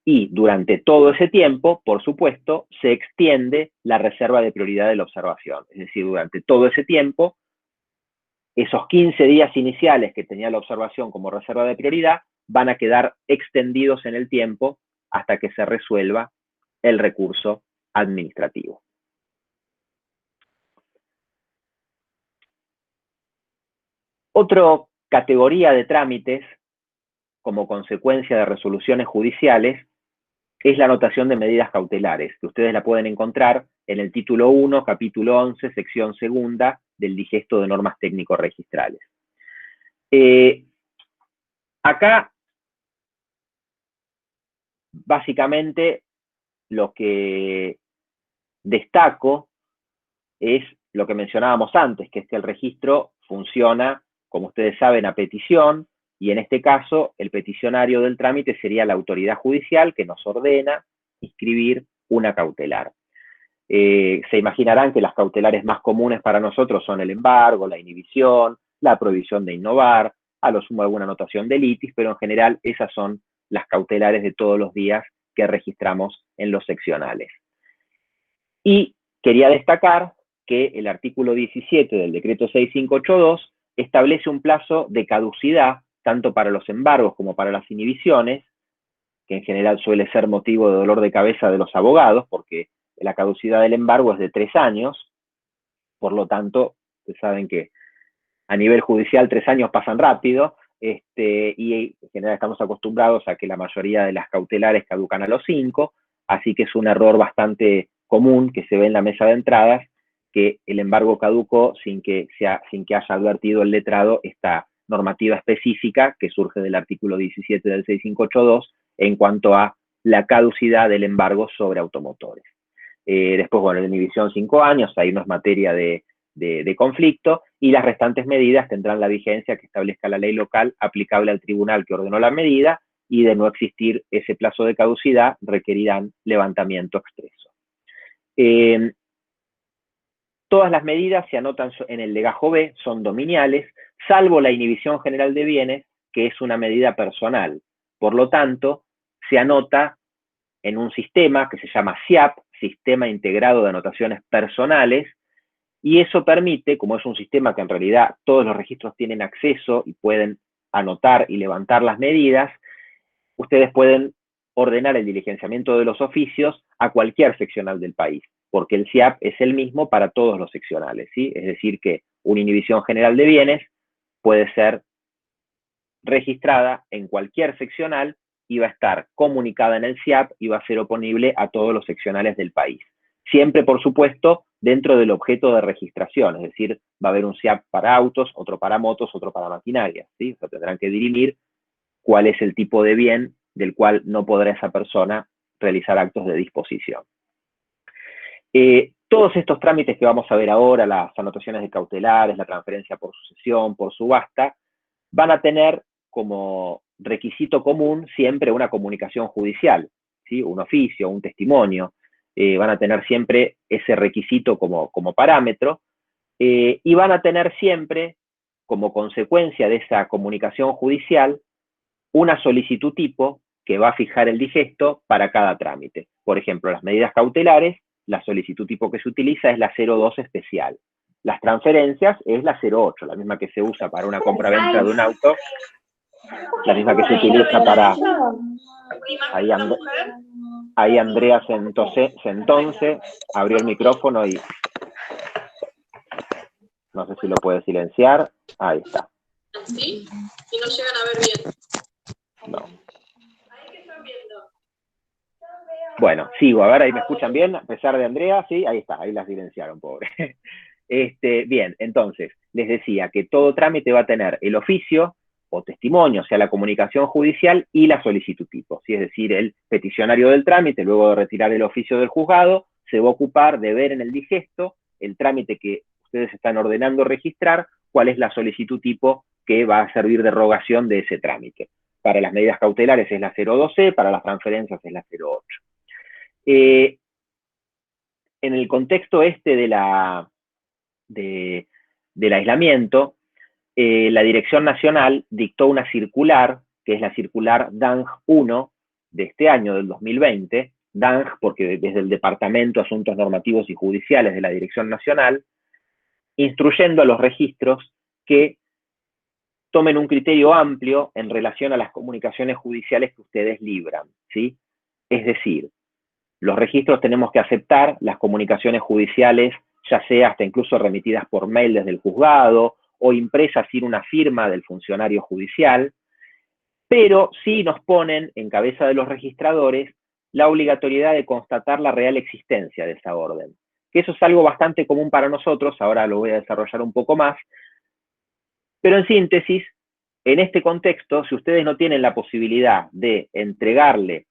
Y durante todo ese tiempo, por supuesto, se extiende la reserva de prioridad de la observación. Es decir, durante todo ese tiempo, esos 15 días iniciales que tenía la observación como reserva de prioridad van a quedar extendidos en el tiempo hasta que se resuelva el recurso administrativo. Otra categoría de trámites, como consecuencia de resoluciones judiciales, es la anotación de medidas cautelares, que ustedes la pueden encontrar en el título 1, capítulo 11, sección segunda del Digesto de Normas Técnico-Registrales. Acá, básicamente, lo que destaco es lo que mencionábamos antes, que es que el registro funciona, como ustedes saben, a petición, y en este caso el peticionario del trámite sería la autoridad judicial que nos ordena inscribir una cautelar. Se imaginarán que las cautelares más comunes para nosotros son el embargo, la inhibición, la prohibición de innovar, a lo sumo alguna anotación de litis, pero en general esas son las cautelares de todos los días que registramos en los seccionales. Y quería destacar que el artículo 17 del decreto 6582 establece un plazo de caducidad tanto para los embargos como para las inhibiciones, que en general suele ser motivo de dolor de cabeza de los abogados, porque la caducidad del embargo es de 3 años, por lo tanto, Ustedes saben que a nivel judicial 3 años pasan rápido, y en general estamos acostumbrados a que la mayoría de las cautelares caducan a los 5, así que es un error bastante común que se ve en la mesa de entradas, que el embargo caducó sin que haya advertido el letrado esta normativa específica que surge del artículo 17 del 6582 en cuanto a la caducidad del embargo sobre automotores. Después, bueno, la inhibición 5 años, ahí no es materia de conflicto, y las restantes medidas tendrán la vigencia que establezca la ley local aplicable al tribunal que ordenó la medida, y de no existir ese plazo de caducidad requerirán levantamiento expreso. Todas las medidas se anotan en el legajo B, son dominiales, salvo la inhibición general de bienes, que es una medida personal. Por lo tanto, se anota en un sistema que se llama SIAP, Sistema Integrado de Anotaciones Personales, y eso permite, como es un sistema que en realidad todos los registros tienen acceso y pueden anotar y levantar las medidas, ustedes pueden ordenar el diligenciamiento de los oficios a cualquier seccional del país, porque el SIAP es el mismo para todos los seccionales, ¿sí? Es decir, que una inhibición general de bienes puede ser registrada en cualquier seccional y va a estar comunicada en el SIAP y va a ser oponible a todos los seccionales del país. Siempre, por supuesto, dentro del objeto de registración, es decir, va a haber un SIAP para autos, otro para motos, otro para maquinaria, ¿sí? O sea, tendrán que dirimir cuál es el tipo de bien del cual no podrá esa persona realizar actos de disposición. Todos estos trámites que vamos a ver ahora, las anotaciones de cautelares, la transferencia por sucesión, por subasta, van a tener como requisito común siempre una comunicación judicial, ¿sí? Un oficio, un testimonio, van a tener siempre ese requisito como parámetro, y van a tener siempre, como consecuencia de esa comunicación judicial, una solicitud tipo que va a fijar el digesto para cada trámite. Por ejemplo, las medidas cautelares, la solicitud tipo que se utiliza es la 02 especial. Las transferencias es la 08, la misma que se usa para una compra-venta de un auto, la misma que se utiliza para... Ahí Andrea Sentonce abrió el micrófono y no sé si lo puede silenciar. Ahí está. ¿Sí? Y no llegan a ver bien. No. Bueno, sigo. A ver, ahí me escuchan bien, a pesar de Andrea, sí, ahí está, ahí la silenciaron, pobre. Bien, entonces, les decía que todo trámite va a tener el oficio o testimonio, o sea, la comunicación judicial y la solicitud tipo, ¿sí? Es decir, el peticionario del trámite, luego de retirar el oficio del juzgado, se va a ocupar de ver en el digesto el trámite que ustedes están ordenando registrar, cuál es la solicitud tipo que va a servir de rogación de ese trámite. Para las medidas cautelares es la 02C, para las transferencias es la 08. En el contexto del aislamiento, la Dirección Nacional dictó una circular, que es la circular DANG 1 de este año, del 2020, DANG porque desde el Departamento de Asuntos Normativos y Judiciales de la Dirección Nacional, instruyendo a los registros que tomen un criterio amplio en relación a las comunicaciones judiciales que ustedes libran, ¿sí? Es decir, los registros tenemos que aceptar las comunicaciones judiciales, ya sea hasta incluso remitidas por mail desde el juzgado o impresas sin una firma del funcionario judicial, pero sí nos ponen en cabeza de los registradores la obligatoriedad de constatar la real existencia de esa orden. Que eso es algo bastante común para nosotros, ahora lo voy a desarrollar un poco más, pero en síntesis, en este contexto, si ustedes no tienen la posibilidad de entregarle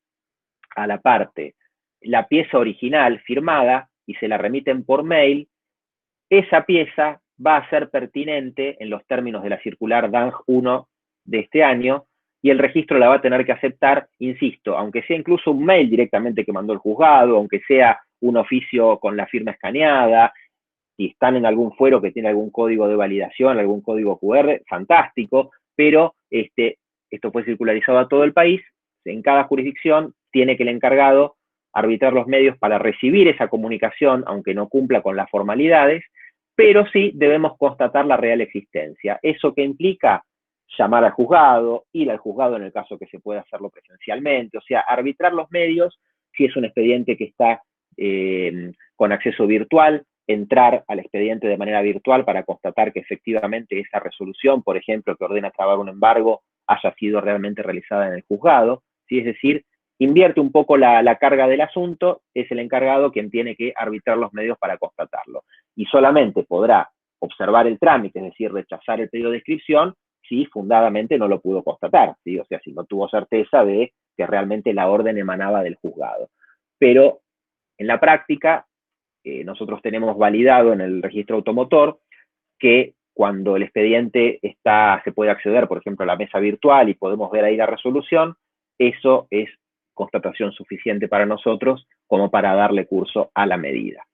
a la parte la pieza original firmada y se la remiten por mail, esa pieza va a ser pertinente en los términos de la circular DANG 1 de este año y el registro la va a tener que aceptar, insisto, aunque sea incluso un mail directamente que mandó el juzgado, aunque sea un oficio con la firma escaneada, si están en algún fuero que tiene algún código de validación, algún código QR, fantástico, pero esto fue circularizado a todo el país, en cada jurisdicción tiene que el encargado arbitrar los medios para recibir esa comunicación, aunque no cumpla con las formalidades, pero sí debemos constatar la real existencia. ¿Eso qué implica? Llamar al juzgado, ir al juzgado en el caso que se pueda hacerlo presencialmente, o sea, arbitrar los medios si es un expediente que está con acceso virtual, entrar al expediente de manera virtual para constatar que efectivamente esa resolución, por ejemplo, que ordena trabar un embargo, haya sido realmente realizada en el juzgado, ¿sí? Es decir, invierte un poco la carga del asunto, es el encargado quien tiene que arbitrar los medios para constatarlo. Y solamente podrá observar el trámite, es decir, rechazar el pedido de inscripción, si fundadamente no lo pudo constatar, ¿sí? O sea, si no tuvo certeza de que realmente la orden emanaba del juzgado. Pero en la práctica, nosotros tenemos validado en el registro automotor que cuando el expediente se puede acceder, por ejemplo, a la mesa virtual y podemos ver ahí la resolución, eso es constatación suficiente para nosotros como para darle curso a la medida.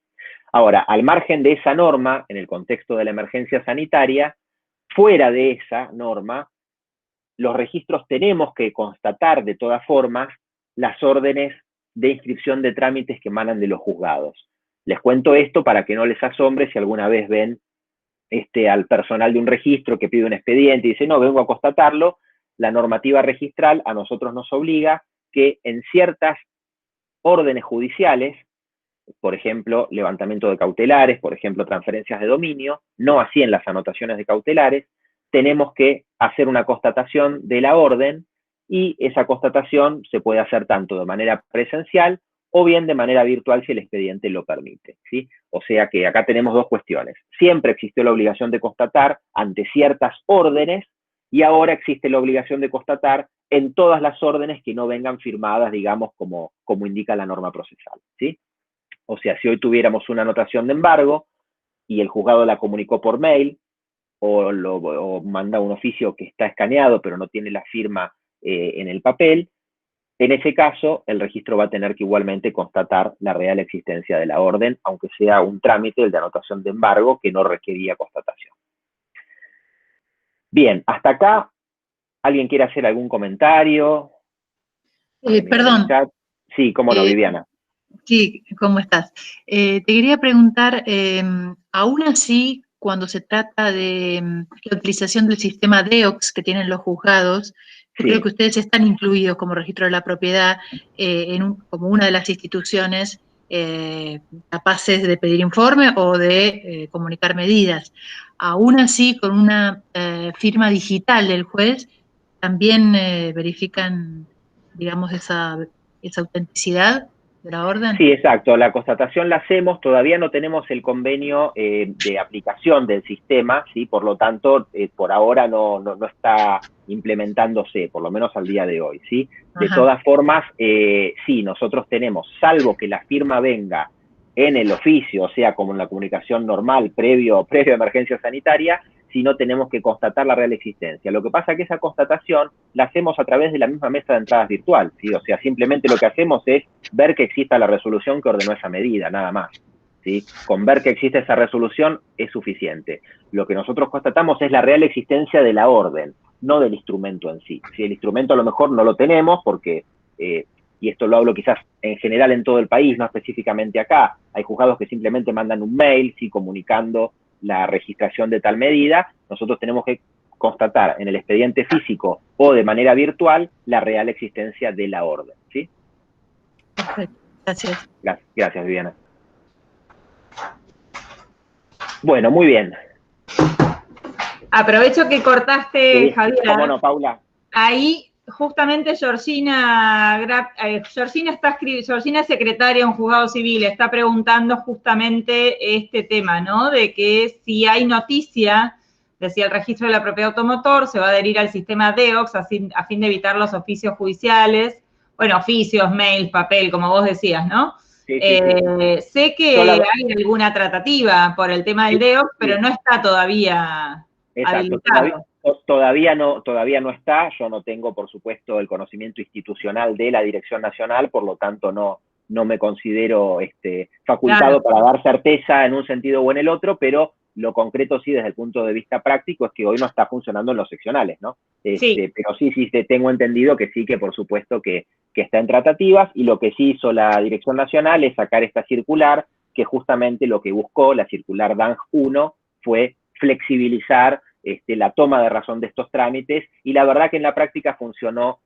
Ahora, al margen de esa norma, en el contexto de la emergencia sanitaria, fuera de esa norma, los registros tenemos que constatar de todas formas las órdenes de inscripción de trámites que emanan de los juzgados. Les cuento esto para que no les asombre si alguna vez ven al personal de un registro que pide un expediente y dice, no, vengo a constatarlo. La normativa registral a nosotros nos obliga que en ciertas órdenes judiciales, por ejemplo, levantamiento de cautelares, por ejemplo, transferencias de dominio, no así en las anotaciones de cautelares, tenemos que hacer una constatación de la orden y esa constatación se puede hacer tanto de manera presencial o bien de manera virtual si el expediente lo permite, ¿sí? O sea que acá tenemos dos cuestiones. Siempre existió la obligación de constatar ante ciertas órdenes y ahora existe la obligación de constatar en todas las órdenes que no vengan firmadas, digamos, como indica la norma procesal, ¿sí? O sea, si hoy tuviéramos una anotación de embargo y el juzgado la comunicó por mail o manda un oficio que está escaneado pero no tiene la firma en el papel, en ese caso el registro va a tener que igualmente constatar la real existencia de la orden, aunque sea un trámite, el de anotación de embargo, que no requería constatación. Bien, hasta acá, ¿alguien quiere hacer algún comentario? Perdón. Sí, cómo no, Viviana. Sí, ¿cómo estás? Te quería preguntar, aún así, cuando se trata de la utilización del sistema DEOX que tienen los juzgados, yo creo que ustedes están incluidos como registro de la propiedad como una de las instituciones capaces de pedir informe o de comunicar medidas. Aún así, con una firma digital del juez, también verifican, digamos, esa autenticidad de la orden. Sí, exacto. La constatación la hacemos, todavía no tenemos el convenio de aplicación del sistema, ¿sí? Por lo tanto, por ahora no está implementándose, por lo menos al día de hoy, ¿sí? De todas formas, sí, nosotros tenemos, salvo que la firma venga en el oficio, o sea, como en la comunicación normal, previo a emergencia sanitaria, si no tenemos que constatar la real existencia. Lo que pasa es que esa constatación la hacemos a través de la misma mesa de entradas virtual, ¿sí? O sea, simplemente lo que hacemos es ver que exista la resolución que ordenó esa medida, nada más, ¿sí? Con ver que existe esa resolución es suficiente. Lo que nosotros constatamos es la real existencia de la orden, no del instrumento en sí. Si el instrumento a lo mejor no lo tenemos porque, y esto lo hablo quizás en general en todo el país, no específicamente acá, hay juzgados que simplemente mandan un mail, ¿sí? Comunicando la registración de tal medida, nosotros tenemos que constatar en el expediente físico o de manera virtual la real existencia de la orden, ¿sí? Perfecto, gracias. Gracias, Viviana. Bueno, muy bien. Aprovecho que cortaste, Sí, Javier. ¿cómo no, Paula? Ahí, justamente, Georgina es secretaria en un juzgado civil, está preguntando justamente este tema, ¿no? De que si hay noticia de si el registro de la propiedad automotor se va a adherir al sistema DEOX a fin de evitar los oficios judiciales, bueno, oficios, mail, papel, como vos decías, ¿no? Sí. Sé que hay alguna tratativa por el tema del DEOX, pero no está todavía habilitado. Todavía no está. Yo no tengo, por supuesto, el conocimiento institucional de la Dirección Nacional, por lo tanto no me considero facultado para dar certeza en un sentido o en el otro, pero lo concreto sí, desde el punto de vista práctico, es que hoy no está funcionando en los seccionales, ¿no? Sí. Pero sí, tengo entendido que sí, que por supuesto que está en tratativas, y lo que sí hizo la Dirección Nacional es sacar esta circular, que justamente lo que buscó, la circular DANG 1, fue flexibilizar la toma de razón de estos trámites, y la verdad que en la práctica funcionó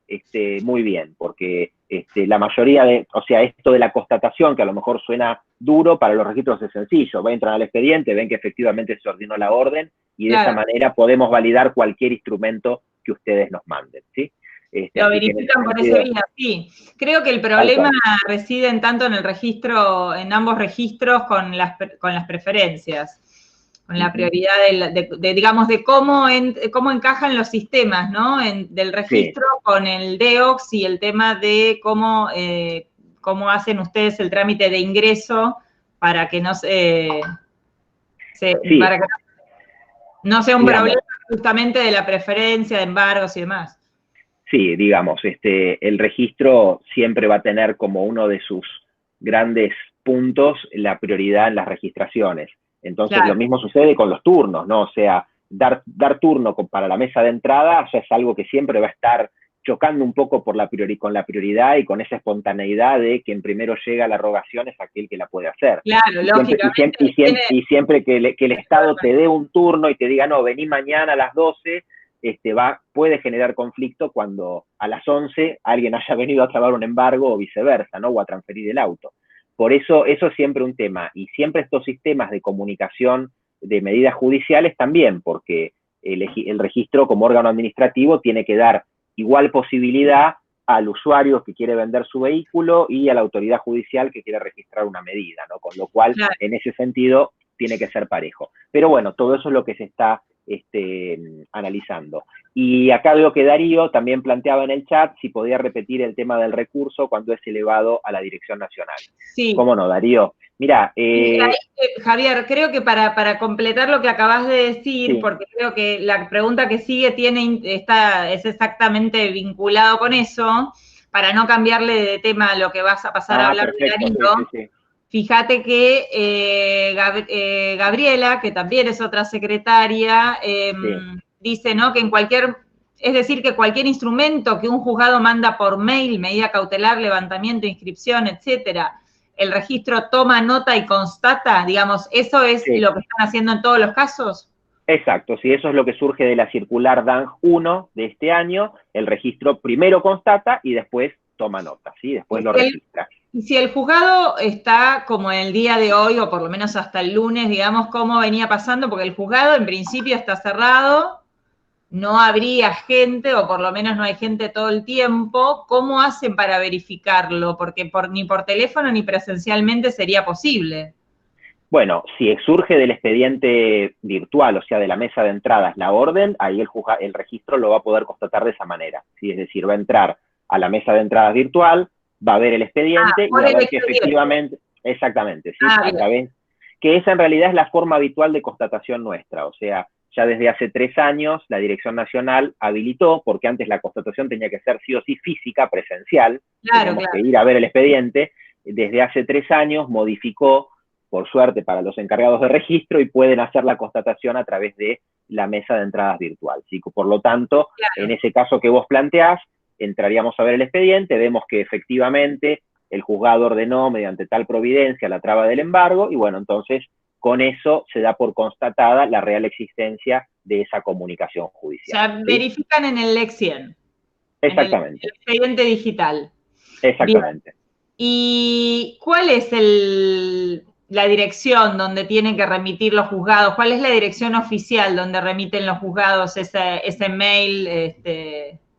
muy bien, porque la mayoría o sea, esto de la constatación, que a lo mejor suena duro, para los registros es sencillo, entran al expediente, ven que efectivamente se ordinó la orden, y de esa manera podemos validar cualquier instrumento que ustedes nos manden, ¿sí? Lo verifican por ese vía, sí. Creo que el problema reside tanto en el registro, en ambos registros con las preferencias, con la prioridad digamos, de cómo encajan los sistemas, ¿no? Del registro con el DEOX y el tema de cómo hacen ustedes el trámite de ingreso para que no para que no sea un problema justamente de la preferencia, de embargos y demás. Sí, digamos, el registro siempre va a tener como uno de sus grandes puntos la prioridad en las registraciones. Entonces, lo mismo sucede con los turnos, ¿no? O sea, dar turno para la mesa de entrada ya es algo que siempre va a estar chocando un poco con la prioridad y con esa espontaneidad de quien primero llega a la rogación es aquel que la puede hacer. Claro, lógicamente. Y siempre que el Estado te dé un turno y te diga, no, vení mañana a las 12, puede generar conflicto cuando a las 11 alguien haya venido a trabar un embargo o viceversa, ¿no? O a transferir el auto. Por eso es siempre un tema, y siempre estos sistemas de comunicación de medidas judiciales también, porque el registro como órgano administrativo tiene que dar igual posibilidad al usuario que quiere vender su vehículo y a la autoridad judicial que quiere registrar una medida, ¿no? Con lo cual, en ese sentido, tiene que ser parejo. Pero bueno, todo eso es lo que se está analizando. Y acá veo que Darío también planteaba en el chat si podía repetir el tema del recurso cuando es elevado a la Dirección Nacional. Sí. ¿Cómo no, Darío? Mira, Javier, creo que para completar lo que acabas de decir, porque creo que la pregunta que sigue es exactamente vinculado con eso, para no cambiarle de tema a lo que vas a pasar a hablar de Darío. Sí. Fíjate que Gabriela, que también es otra secretaria, dice, ¿no? Que es decir, que cualquier instrumento que un juzgado manda por mail, medida cautelar, levantamiento, inscripción, etcétera, el registro toma nota y constata, digamos, ¿eso es lo que están haciendo en todos los casos? Exacto, sí, eso es lo que surge de la circular DANG 1 de este año, el registro primero constata y después toma nota, ¿sí? Después lo registra. Y si el juzgado está como en el día de hoy, o por lo menos hasta el lunes, digamos, ¿cómo venía pasando? Porque el juzgado en principio está cerrado, no habría gente, o por lo menos no hay gente todo el tiempo. ¿Cómo hacen para verificarlo? Porque ni por teléfono ni presencialmente sería posible. Bueno, si surge del expediente virtual, o sea, de la mesa de entradas, la orden, ahí el registro lo va a poder constatar de esa manera, ¿sí? Es decir, va a entrar a la mesa de entradas virtual, va a ver el expediente y va a ver que efectivamente, exactamente, ¿sí? A través, que esa en realidad es la forma habitual de constatación nuestra, o sea, ya desde hace 3 años la Dirección Nacional habilitó, porque antes la constatación tenía que ser sí o sí física, presencial, teníamos que ir a ver el expediente, desde hace 3 años modificó, por suerte para los encargados de registro, y pueden hacer la constatación a través de la mesa de entradas virtual, ¿sí? Por lo tanto, en ese caso que vos planteás, entraríamos a ver el expediente, vemos que efectivamente el juzgado ordenó mediante tal providencia la traba del embargo, y bueno, entonces con eso se da por constatada la real existencia de esa comunicación judicial. O sea, verifican en el Lexien. Exactamente. En el expediente digital. Exactamente. Bien. ¿Y cuál es la dirección donde tienen que remitir los juzgados? ¿Cuál es la dirección oficial donde remiten los juzgados ese mail?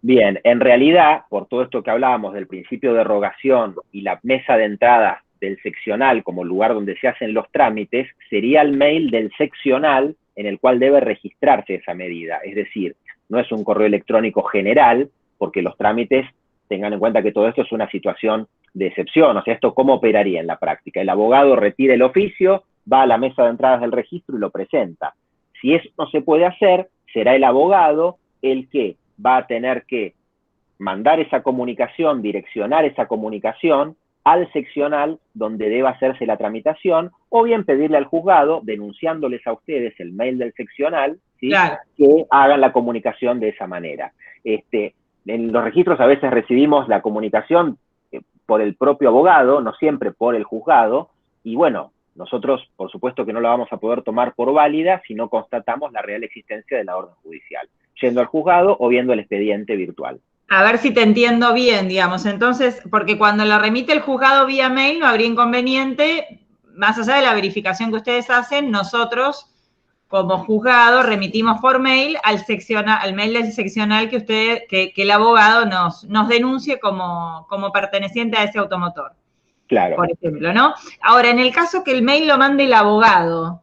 Bien, en realidad, por todo esto que hablábamos del principio de rogación y la mesa de entrada del seccional como lugar donde se hacen los trámites, sería el mail del seccional en el cual debe registrarse esa medida. Es decir, no es un correo electrónico general, porque los trámites, tengan en cuenta que todo esto es una situación de excepción. O sea, ¿esto cómo operaría en la práctica? El abogado retira el oficio, va a la mesa de entradas del registro y lo presenta. Si eso no se puede hacer, será el abogado el que va a tener que mandar esa comunicación, direccionar esa comunicación al seccional donde deba hacerse la tramitación, o bien pedirle al juzgado, denunciándoles a ustedes el mail del seccional, ¿sí? Que hagan la comunicación de esa manera. En los registros a veces recibimos la comunicación por el propio abogado, no siempre por el juzgado, y bueno, nosotros, por supuesto que no la vamos a poder tomar por válida si no constatamos la real existencia de la orden judicial, yendo al juzgado o viendo el expediente virtual. A ver si te entiendo bien, digamos. Entonces, porque cuando la remite el juzgado vía mail no habría inconveniente, más allá de la verificación que ustedes hacen, nosotros, como juzgado, remitimos por mail al mail del seccional que el abogado nos denuncie como perteneciente a ese automotor. Claro. Por ejemplo, ¿no? Ahora, en el caso que el mail lo mande el abogado,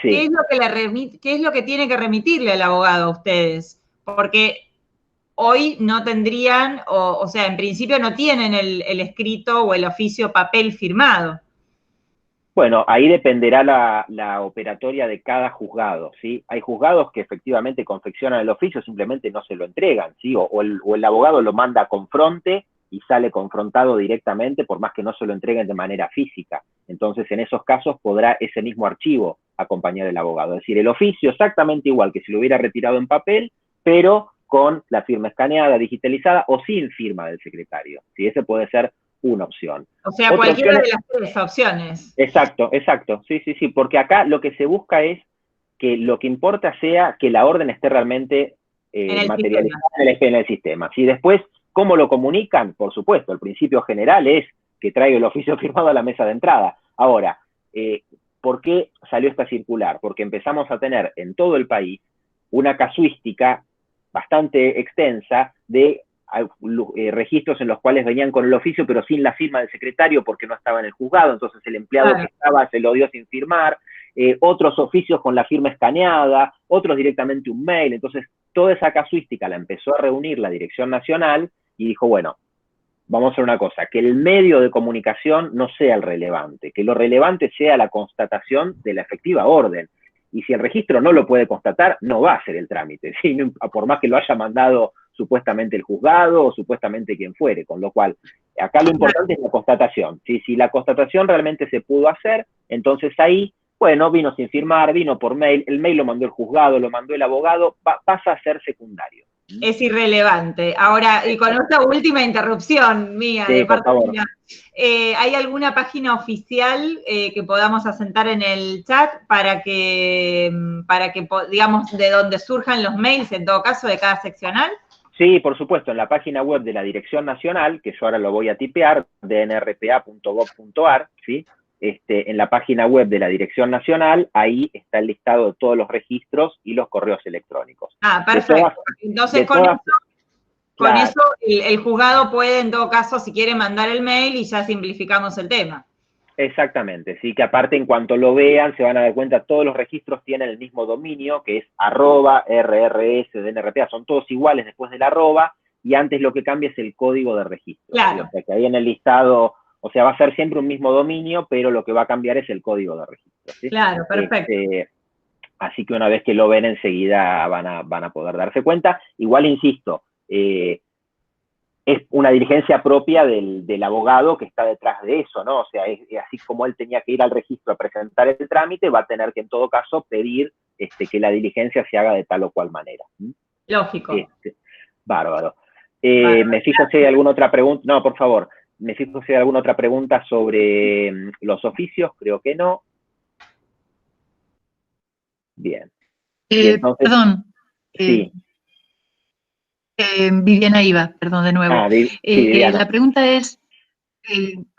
sí. ¿qué es lo que tiene que remitirle al abogado a ustedes? Porque hoy no tendrían, o sea, en principio no tienen el escrito o el oficio papel firmado. Bueno, ahí dependerá la operatoria de cada juzgado, ¿sí? Hay juzgados que efectivamente confeccionan el oficio, simplemente no se lo entregan, ¿sí? O el abogado lo manda a confronte y sale confrontado directamente, por más que no se lo entreguen de manera física. Entonces, en esos casos podrá ese mismo archivo acompañar al abogado. Es decir, el oficio exactamente igual que si lo hubiera retirado en papel, pero con la firma escaneada, digitalizada o sin firma del secretario, ¿sí? Ese puede ser una opción. O sea, cualquiera de las tres opciones. Exacto, sí, porque acá lo que se busca es que lo que importa sea que la orden esté realmente materializada en el sistema. Si después, ¿cómo lo comunican? Por supuesto, el principio general es que traiga el oficio firmado a la mesa de entrada. Ahora, ¿por qué salió esta circular? Porque empezamos a tener en todo el país una casuística bastante extensa de registros en los cuales venían con el oficio pero sin la firma del secretario porque no estaba en el juzgado, entonces el empleado que estaba se lo dio sin firmar, otros oficios con la firma escaneada, otros directamente un mail. Entonces toda esa casuística la empezó a reunir la Dirección Nacional y dijo, bueno, vamos a hacer una cosa, que el medio de comunicación no sea el relevante, que lo relevante sea la constatación de la efectiva orden. Y si el registro no lo puede constatar, no va a hacer el trámite, ¿sí? Por más que lo haya mandado supuestamente el juzgado o supuestamente quien fuere, con lo cual acá lo importante es la constatación, ¿sí? Si la constatación realmente se pudo hacer, entonces ahí, bueno, vino sin firmar, vino por mail, el mail lo mandó el juzgado, lo mandó el abogado, pasa a ser secundario. Es irrelevante. Ahora, y con esta última interrupción mía, sí, por favor. ¿Hay alguna página oficial que podamos asentar en el chat para que, digamos, de donde surjan los mails, en todo caso, de cada seccional? Sí, por supuesto, en la página web de la Dirección Nacional, que yo ahora lo voy a tipear, dnrpa.gov.ar, ¿sí? En la página web de la Dirección Nacional, ahí está el listado de todos los registros y los correos electrónicos. Perfecto. Entonces, con eso el juzgado puede, en todo caso, si quiere, mandar el mail y ya simplificamos el tema. Exactamente, sí, que aparte en cuanto lo vean se van a dar cuenta, todos los registros tienen el mismo dominio, que es @rrs_dnrpa, son todos iguales después del arroba, y antes lo que cambia es el código de registro. Claro. ¿sí? O sea, que ahí en el listado, o sea, va a ser siempre un mismo dominio, pero lo que va a cambiar es el código de registro. ¿sí? Claro, perfecto. Así que una vez que lo ven enseguida van a poder darse cuenta. Igual, insisto, es una diligencia propia del abogado que está detrás de eso, ¿no? O sea, es así como él tenía que ir al registro a presentar el trámite, va a tener que en todo caso pedir que la diligencia se haga de tal o cual manera. Lógico. Bárbaro. Me fijo si hay alguna otra pregunta. No, por favor. Me fijo si hay alguna otra pregunta sobre los oficios. Creo que no. Bien. Entonces, perdón. Sí. Viviana Iba, perdón de nuevo. Sí, la pregunta es,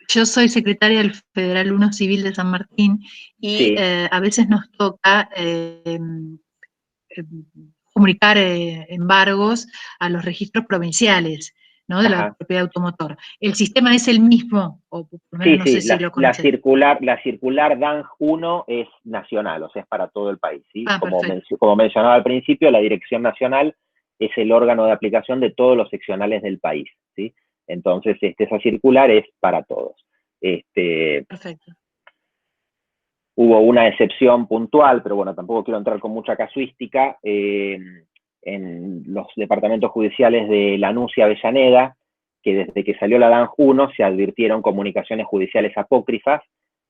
yo soy secretaria del Federal 1 Civil de San Martín y a veces nos toca comunicar embargos a los registros provinciales, ¿no? De la propiedad automotor. ¿El sistema es el mismo? O por lo menos no sé si lo conocen. La circular DANG 1 es nacional, o sea, es para todo el país, ¿sí? Como mencionaba al principio, la Dirección Nacional es el órgano de aplicación de todos los seccionales del país, ¿sí? Entonces, esa circular es para todos. Perfecto. Hubo una excepción puntual, pero bueno, tampoco quiero entrar con mucha casuística, en los departamentos judiciales de Lanús y Avellaneda, que desde que salió la DANG 1 se advirtieron comunicaciones judiciales apócrifas,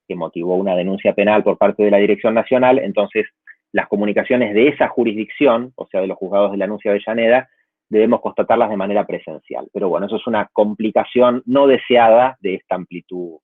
que motivó una denuncia penal por parte de la Dirección Nacional. Entonces, las comunicaciones de esa jurisdicción, o sea, de los juzgados de Lanús y Avellaneda, debemos constatarlas de manera presencial. Pero bueno, eso es una complicación no deseada de esta amplitud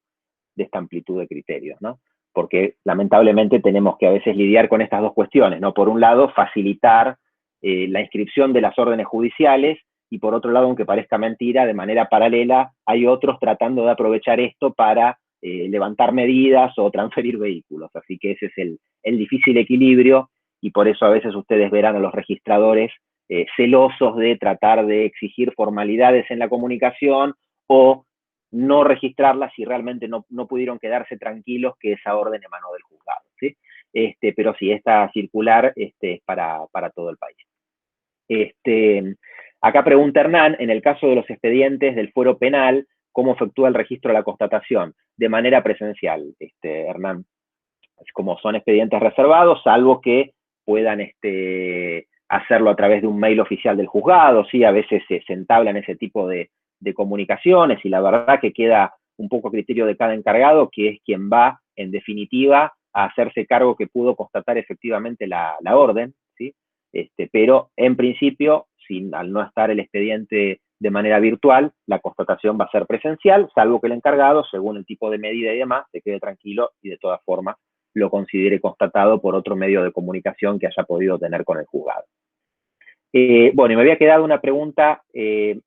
de criterios, ¿no? porque lamentablemente tenemos que a veces lidiar con estas dos cuestiones, ¿no? Por un lado, facilitar la inscripción de las órdenes judiciales, y por otro lado, aunque parezca mentira, de manera paralela hay otros tratando de aprovechar esto para levantar medidas o transferir vehículos. Así que ese es el difícil equilibrio, y por eso a veces ustedes verán a los registradores celosos de tratar de exigir formalidades en la comunicación o no registrarlas si realmente no pudieron quedarse tranquilos que esa orden emanó del juzgado, ¿sí? Pero sí, esta circular es para todo el país. Acá pregunta Hernán, en el caso de los expedientes del fuero penal, ¿cómo efectúa el registro de la constatación? De manera presencial, Hernán. Como son expedientes reservados, salvo que puedan hacerlo a través de un mail oficial del juzgado, ¿sí? A veces se entablan ese tipo de comunicaciones, y la verdad que queda un poco a criterio de cada encargado, que es quien va, en definitiva, a hacerse cargo que pudo constatar efectivamente la orden, ¿sí? Pero en principio, al no estar el expediente de manera virtual, la constatación va a ser presencial, salvo que el encargado, según el tipo de medida y demás, se quede tranquilo y de todas formas lo considere constatado por otro medio de comunicación que haya podido tener con el juzgado. Bueno, y me había quedado una pregunta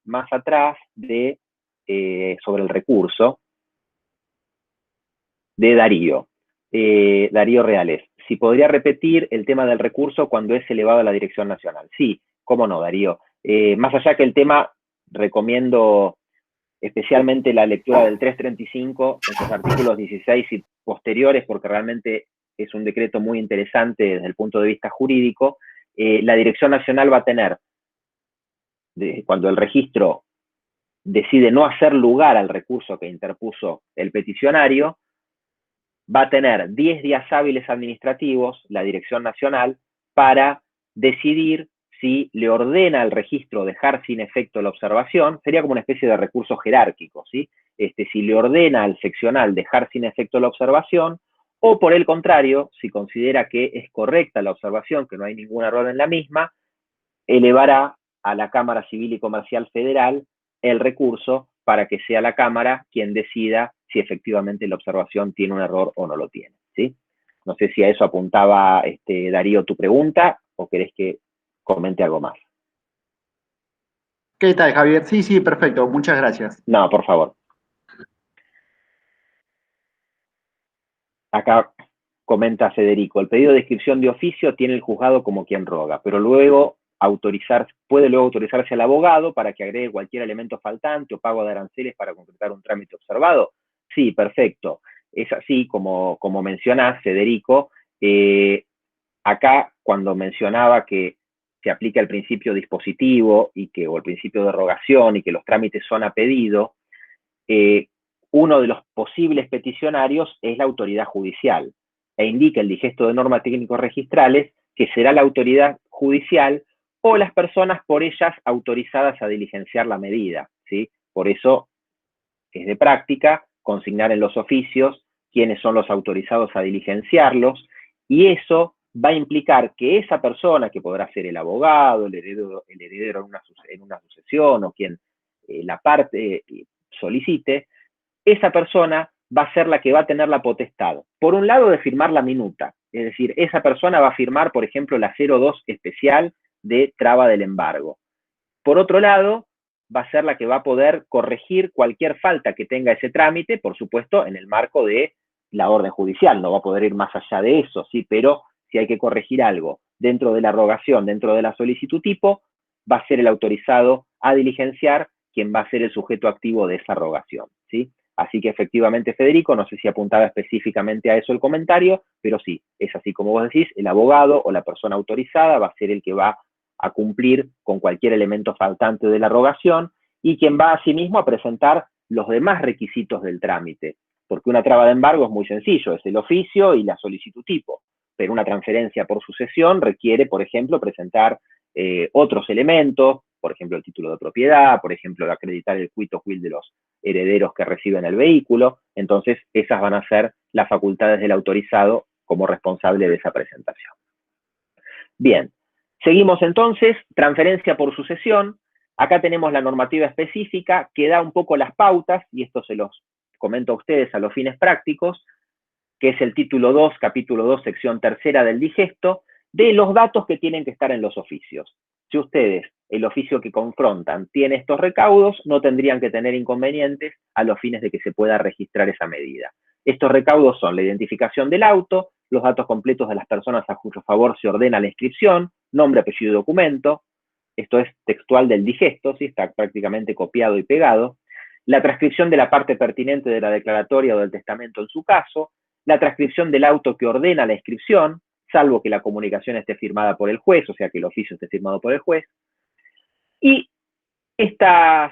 más atrás sobre el recurso de Darío. Darío Reales. Si podría repetir el tema del recurso cuando es elevado a la Dirección Nacional. Sí, cómo no, Darío. Más allá que el tema, recomiendo especialmente la lectura del 335, en sus artículos 16 y posteriores, porque realmente es un decreto muy interesante desde el punto de vista jurídico. La Dirección Nacional va a tener, cuando el registro decide no hacer lugar al recurso que interpuso el peticionario, va a tener 10 días hábiles administrativos, la Dirección Nacional, para decidir si le ordena al registro dejar sin efecto la observación. Sería como una especie de recurso jerárquico, ¿sí? Si le ordena al seccional dejar sin efecto la observación, o por el contrario, si considera que es correcta la observación, que no hay ningún error en la misma, elevará a la Cámara Civil y Comercial Federal el recurso para que sea la Cámara quien decida si efectivamente la observación tiene un error o no lo tiene, ¿sí? No sé si a eso apuntaba, Darío, tu pregunta, o querés que comente algo más. ¿Qué tal, Javier? Sí, perfecto. Muchas gracias. No, por favor. Acá comenta Federico, el pedido de inscripción de oficio tiene el juzgado como quien roga, pero luego puede luego autorizarse al abogado para que agregue cualquier elemento faltante o pago de aranceles para concretar un trámite observado. Sí, perfecto. Es así como mencionás, Federico. Acá, cuando mencionaba que se aplica el principio dispositivo o el principio de rogación, y que los trámites son a pedido, uno de los posibles peticionarios es la autoridad judicial, e indica el digesto de normas técnicos registrales que será la autoridad judicial o las personas por ellas autorizadas a diligenciar la medida, ¿sí? Por eso es de práctica consignar en los oficios quiénes son los autorizados a diligenciarlos, y eso va a implicar que esa persona, que podrá ser el abogado, el heredero en una sucesión, o quien la parte solicite, esa persona va a ser la que va a tener la potestad, por un lado, de firmar la minuta. Es decir, esa persona va a firmar, por ejemplo, la 02 especial de traba del embargo. Por otro lado, va a ser la que va a poder corregir cualquier falta que tenga ese trámite, por supuesto, en el marco de la orden judicial. No va a poder ir más allá de eso, ¿sí? Pero si hay que corregir algo dentro de la rogación, dentro de la solicitud tipo, va a ser el autorizado a diligenciar quien va a ser el sujeto activo de esa rogación, ¿sí? Así que efectivamente, Federico, no sé si apuntaba específicamente a eso el comentario, pero sí, es así como vos decís, el abogado o la persona autorizada va a ser el que va a cumplir con cualquier elemento faltante de la rogación, y quien va asimismo a presentar los demás requisitos del trámite, porque una traba de embargo es muy sencillo, es el oficio y la solicitud tipo, pero una transferencia por sucesión requiere, por ejemplo, presentar otros elementos, por ejemplo, el título de propiedad, por ejemplo, acreditar el quit o quil de los herederos que reciben el vehículo. Entonces, esas van a ser las facultades del autorizado como responsable de esa presentación. Bien, seguimos entonces, transferencia por sucesión. Acá tenemos la normativa específica que da un poco las pautas, y esto se los comento a ustedes a los fines prácticos. que es el título 2, capítulo 2, sección tercera del digesto, de los datos que tienen que estar en los oficios. Si ustedes, el oficio que confrontan, tiene estos recaudos, no tendrían que tener inconvenientes a los fines de que se pueda registrar esa medida. Estos recaudos son la identificación del auto, los datos completos de las personas a cuyo favor se ordena la inscripción, nombre, apellido y documento. Esto es textual del digesto, ¿sí? Está prácticamente copiado y pegado. La transcripción de la parte pertinente de la declaratoria o del testamento en su caso, la transcripción del auto que ordena la inscripción, salvo que la comunicación esté firmada por el juez, o sea que el oficio esté firmado por el juez. Y estas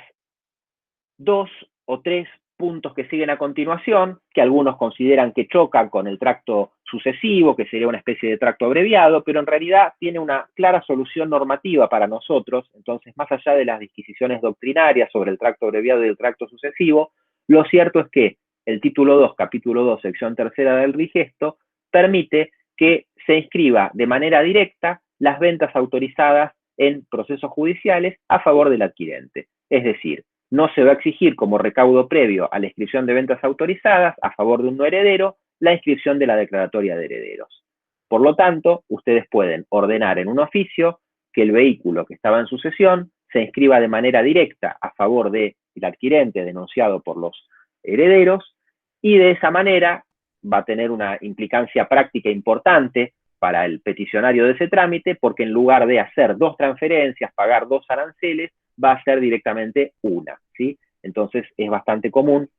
2 o 3 puntos que siguen a continuación, que algunos consideran que chocan con el tracto sucesivo, que sería una especie de tracto abreviado, pero en realidad tiene una clara solución normativa para nosotros. Entonces, más allá de las disquisiciones doctrinarias sobre el tracto abreviado y el tracto sucesivo, lo cierto es que el título 2, capítulo 2, sección tercera del digesto, permite que se inscriba de manera directa las ventas autorizadas en procesos judiciales a favor del adquirente. Es decir, no se va a exigir como recaudo previo a la inscripción de ventas autorizadas a favor de un no heredero la inscripción de la declaratoria de herederos. Por lo tanto, ustedes pueden ordenar en un oficio que el vehículo que estaba en sucesión se inscriba de manera directa a favor del adquirente denunciado por los herederos, y de esa manera va a tener una implicancia práctica importante para el peticionario de ese trámite, porque en lugar de hacer 2 transferencias, pagar 2 aranceles, va a ser directamente una, ¿sí? Entonces es bastante común,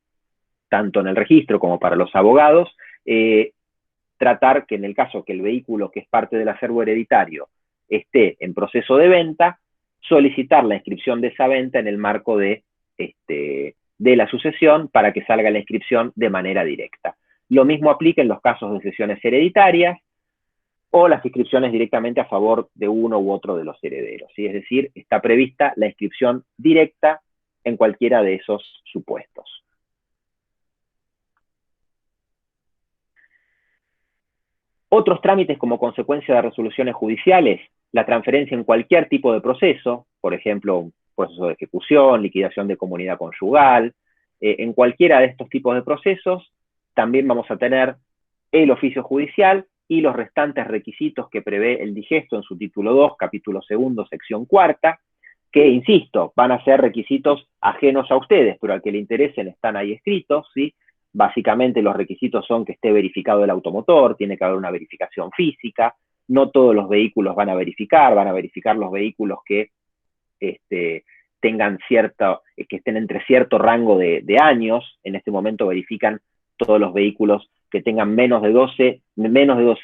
tanto en el registro como para los abogados, tratar que en el caso que el vehículo que es parte del acervo hereditario esté en proceso de venta, solicitar la inscripción de esa venta en el marco de la sucesión para que salga la inscripción de manera directa. Lo mismo aplica en los casos de sucesiones hereditarias o las inscripciones directamente a favor de uno u otro de los herederos, ¿sí? Es decir, está prevista la inscripción directa en cualquiera de esos supuestos. Otros trámites como consecuencia de resoluciones judiciales, la transferencia en cualquier tipo de proceso, por ejemplo, un proceso de ejecución, liquidación de comunidad conyugal, en cualquiera de estos tipos de procesos, también vamos a tener el oficio judicial y los restantes requisitos que prevé el digesto en su título 2, capítulo 2, sección 4, que, insisto, van a ser requisitos ajenos a ustedes, pero al que le interesen están ahí escritos, ¿sí? Básicamente los requisitos son que esté verificado el automotor, tiene que haber una verificación física, no todos los vehículos van a verificar los vehículos que tengan que estén entre cierto rango de años. En este momento verifican todos los vehículos que tengan menos de 2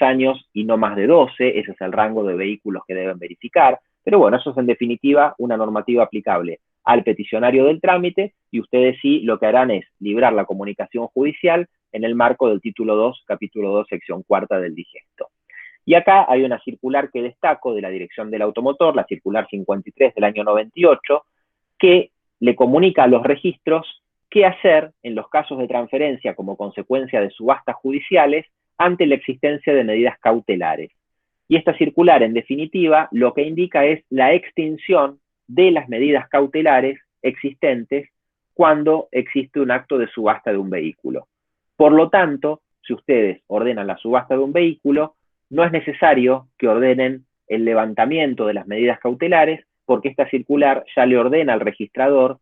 años y no más de 12, ese es el rango de vehículos que deben verificar. Pero bueno, eso es en definitiva una normativa aplicable al peticionario del trámite, y ustedes sí lo que harán es librar la comunicación judicial en el marco del título 2, capítulo 2, sección 4 del digesto. Y acá hay una circular que destaco de la Dirección del Automotor, la circular 53 del año 98, que le comunica a los registros qué hacer en los casos de transferencia como consecuencia de subastas judiciales ante la existencia de medidas cautelares. Y esta circular, en definitiva, lo que indica es la extinción de las medidas cautelares existentes cuando existe un acto de subasta de un vehículo. Por lo tanto, si ustedes ordenan la subasta de un vehículo, no es necesario que ordenen el levantamiento de las medidas cautelares, porque esta circular ya le ordena al registrador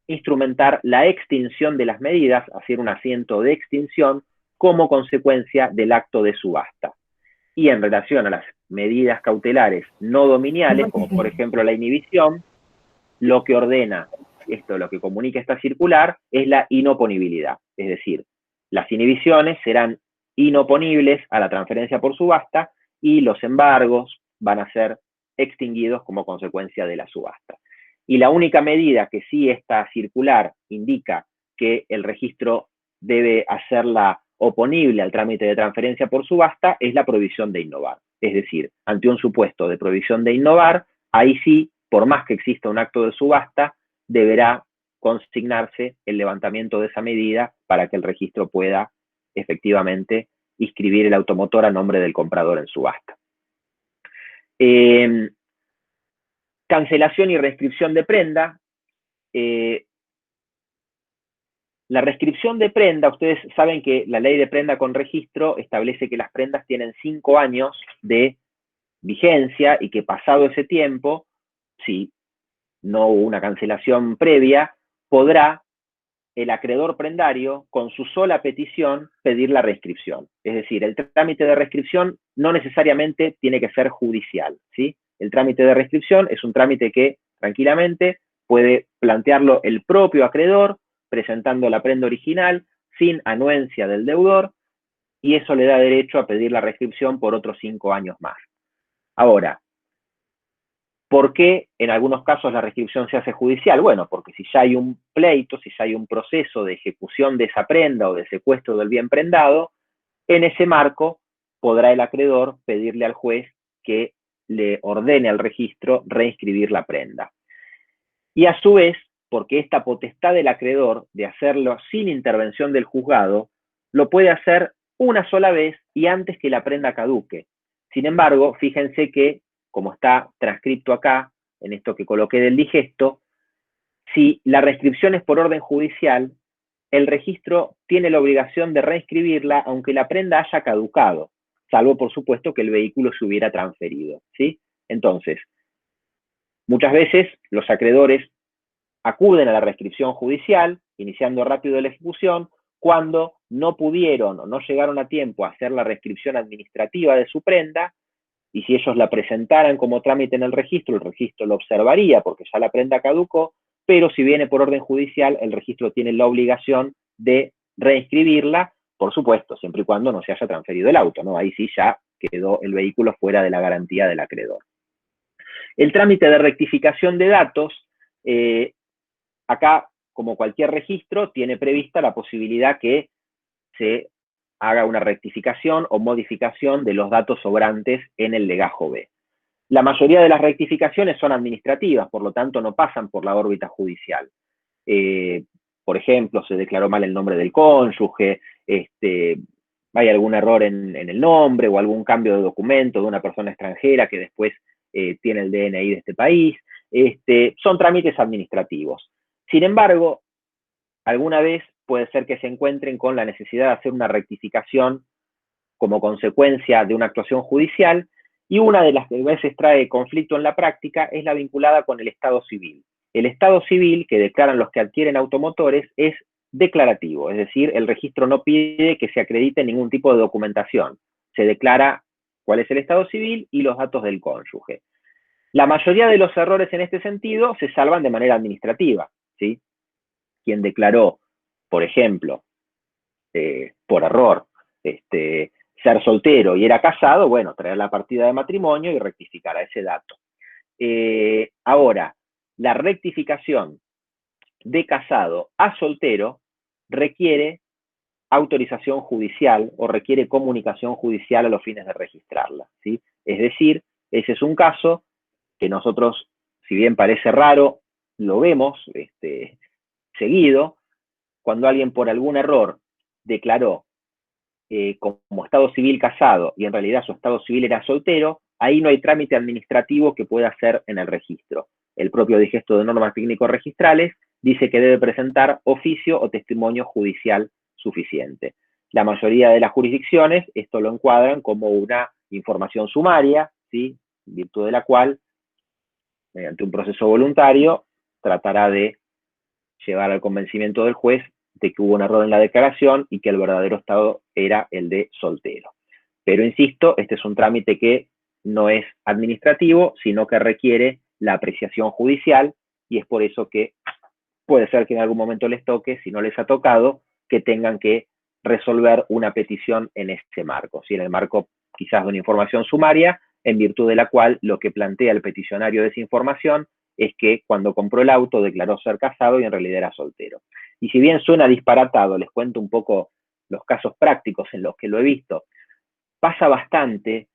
instrumentar la extinción de las medidas, hacer un asiento de extinción como consecuencia del acto de subasta. Y en relación a las medidas cautelares no dominiales, como por ejemplo la inhibición, lo que ordena lo que comunica esta circular es la inoponibilidad. Es decir, las inhibiciones serán inoponibles a la transferencia por subasta y los embargos van a ser extinguidos como consecuencia de la subasta. Y la única medida que sí esta circular indica que el registro debe hacerla oponible al trámite de transferencia por subasta es la prohibición de innovar. Es decir, ante un supuesto de prohibición de innovar, ahí sí, por más que exista un acto de subasta, deberá consignarse el levantamiento de esa medida para que el registro pueda efectivamente inscribir el automotor a nombre del comprador en subasta. Cancelación y restricción de prenda. La rescripción de prenda, ustedes saben que la ley de prenda con registro establece que las prendas tienen 5 años de vigencia y que pasado ese tiempo, si no hubo una cancelación previa, podrá el acreedor prendario, con su sola petición, pedir la rescripción. Es decir, el trámite de rescripción no necesariamente tiene que ser judicial, ¿sí? El trámite de rescripción es un trámite que tranquilamente puede plantearlo el propio acreedor, presentando la prenda original, sin anuencia del deudor, y eso le da derecho a pedir la rescripción por otros 5 años más. Ahora, ¿por qué en algunos casos la rescripción se hace judicial? Bueno, porque si ya hay un pleito, si ya hay un proceso de ejecución de esa prenda o de secuestro del bien prendado, en ese marco podrá el acreedor pedirle al juez que le ordene al registro reinscribir la prenda. Y a su vez, porque esta potestad del acreedor de hacerlo sin intervención del juzgado, lo puede hacer una sola vez y antes que la prenda caduque. Sin embargo, fíjense que, como está transcripto acá, en esto que coloqué del digesto, si la rescripción es por orden judicial, el registro tiene la obligación de reinscribirla aunque la prenda haya caducado, salvo por supuesto que el vehículo se hubiera transferido, ¿sí? Entonces, muchas veces los acreedores acuden a la rescripción judicial, iniciando rápido la ejecución, cuando no pudieron o no llegaron a tiempo a hacer la rescripción administrativa de su prenda, y si ellos la presentaran como trámite en el registro lo observaría porque ya la prenda caducó, pero si viene por orden judicial, el registro tiene la obligación de reinscribirla, por supuesto, siempre y cuando no se haya transferido el auto, ¿no? Ahí sí ya quedó el vehículo fuera de la garantía del acreedor. El trámite de rectificación de datos, acá, como cualquier registro, tiene prevista la posibilidad que se haga una rectificación o modificación de los datos sobrantes en el legajo B. La mayoría de las rectificaciones son administrativas, por lo tanto no pasan por la órbita judicial. Por ejemplo, se declaró mal el nombre del cónyuge, hay algún error en el nombre o algún cambio de documento de una persona extranjera que después tiene el DNI de este país. Son trámites administrativos. Sin embargo, alguna vez puede ser que se encuentren con la necesidad de hacer una rectificación como consecuencia de una actuación judicial, y una de las que a veces trae conflicto en la práctica es la vinculada con el estado civil. El estado civil que declaran los que adquieren automotores es declarativo, es decir, el registro no pide que se acredite ningún tipo de documentación. Se declara cuál es el estado civil y los datos del cónyuge. La mayoría de los errores en este sentido se salvan de manera administrativa, ¿sí? Quien declaró, por ejemplo, por error, ser soltero y era casado, bueno, traer la partida de matrimonio y rectificar a ese dato. Ahora, la rectificación de casado a soltero requiere autorización judicial o requiere comunicación judicial a los fines de registrarla, ¿sí? Es decir, ese es un caso que nosotros, si bien parece raro, lo vemos seguido, cuando alguien por algún error declaró como estado civil casado y en realidad su estado civil era soltero, ahí no hay trámite administrativo que pueda hacer en el registro. El propio digesto de normas técnicos registrales dice que debe presentar oficio o testimonio judicial suficiente. La mayoría de las jurisdicciones esto lo encuadran como una información sumaria, ¿sí? En virtud de la cual, mediante un proceso voluntario, tratará de llevar al convencimiento del juez de que hubo un error en la declaración y que el verdadero estado era el de soltero. Pero insisto, este es un trámite que no es administrativo, sino que requiere la apreciación judicial, y es por eso que puede ser que en algún momento les toque, si no les ha tocado, que tengan que resolver una petición en este marco, ¿sí? En el marco quizás de una información sumaria, en virtud de la cual lo que plantea el peticionario de esa información es que cuando compró el auto declaró ser casado y en realidad era soltero. Y si bien suena disparatado, les cuento un poco los casos prácticos en los que lo he visto. Pasa bastante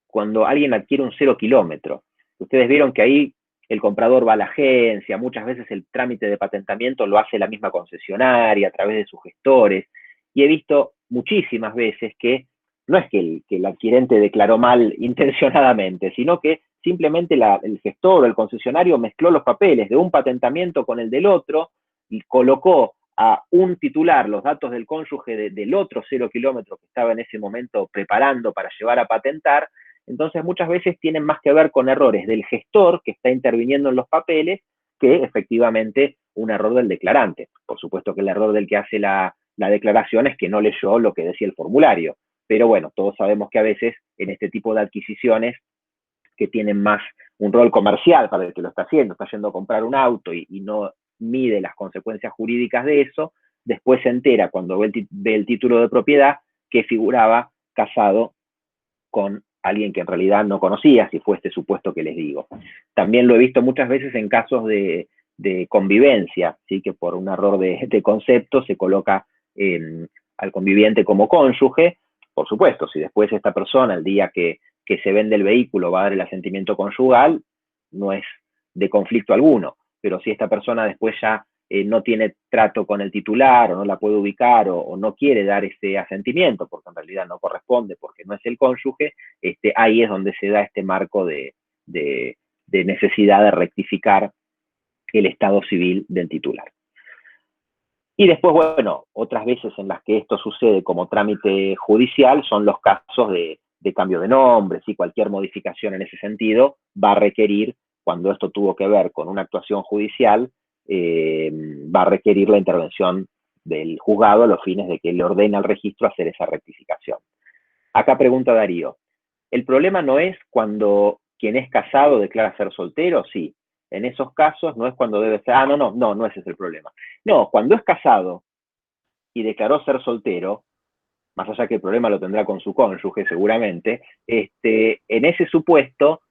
cuando alguien adquiere un 0 kilómetro. Ustedes vieron que ahí el comprador va a la agencia, muchas veces el trámite de patentamiento lo hace la misma concesionaria a través de sus gestores, y he visto muchísimas veces que no es que el adquirente declaró mal intencionadamente, sino que simplemente el gestor o el concesionario mezcló los papeles de un patentamiento con el del otro y colocó a un titular los datos del cónyuge del otro 0 kilómetro que estaba en ese momento preparando para llevar a patentar, entonces muchas veces tienen más que ver con errores del gestor que está interviniendo en los papeles que efectivamente un error del declarante. Por supuesto que el error del que hace la declaración es que no leyó lo que decía el formulario, pero bueno, todos sabemos que a veces en este tipo de adquisiciones que tienen más un rol comercial para el que lo está haciendo, está yendo a comprar un auto y no mide las consecuencias jurídicas de eso, después se entera cuando ve el título de propiedad que figuraba casado con alguien que en realidad no conocía, si fue este supuesto que les digo. También lo he visto muchas veces en casos de convivencia, ¿sí? Que por un error de concepto se coloca al conviviente como cónyuge. Por supuesto, si después esta persona, el día que se vende el vehículo, va a dar el asentimiento conyugal, no es de conflicto alguno. Pero si esta persona después ya no tiene trato con el titular, o no la puede ubicar, o no quiere dar ese asentimiento, porque en realidad no corresponde, porque no es el cónyuge, ahí es donde se da este marco de necesidad de rectificar el estado civil del titular. Y después, bueno, otras veces en las que esto sucede como trámite judicial son los casos de cambio de nombre, ¿sí? Cualquier modificación en ese sentido va a requerir, cuando esto tuvo que ver con una actuación judicial, va a requerir la intervención del juzgado a los fines de que le ordene al registro hacer esa rectificación. Acá pregunta Darío, ¿el problema no es cuando quien es casado declara ser soltero? Sí. En esos casos no es cuando debe ser, no ese es el problema. No, cuando es casado y declaró ser soltero, más allá que el problema lo tendrá con su cónyuge seguramente, en ese supuesto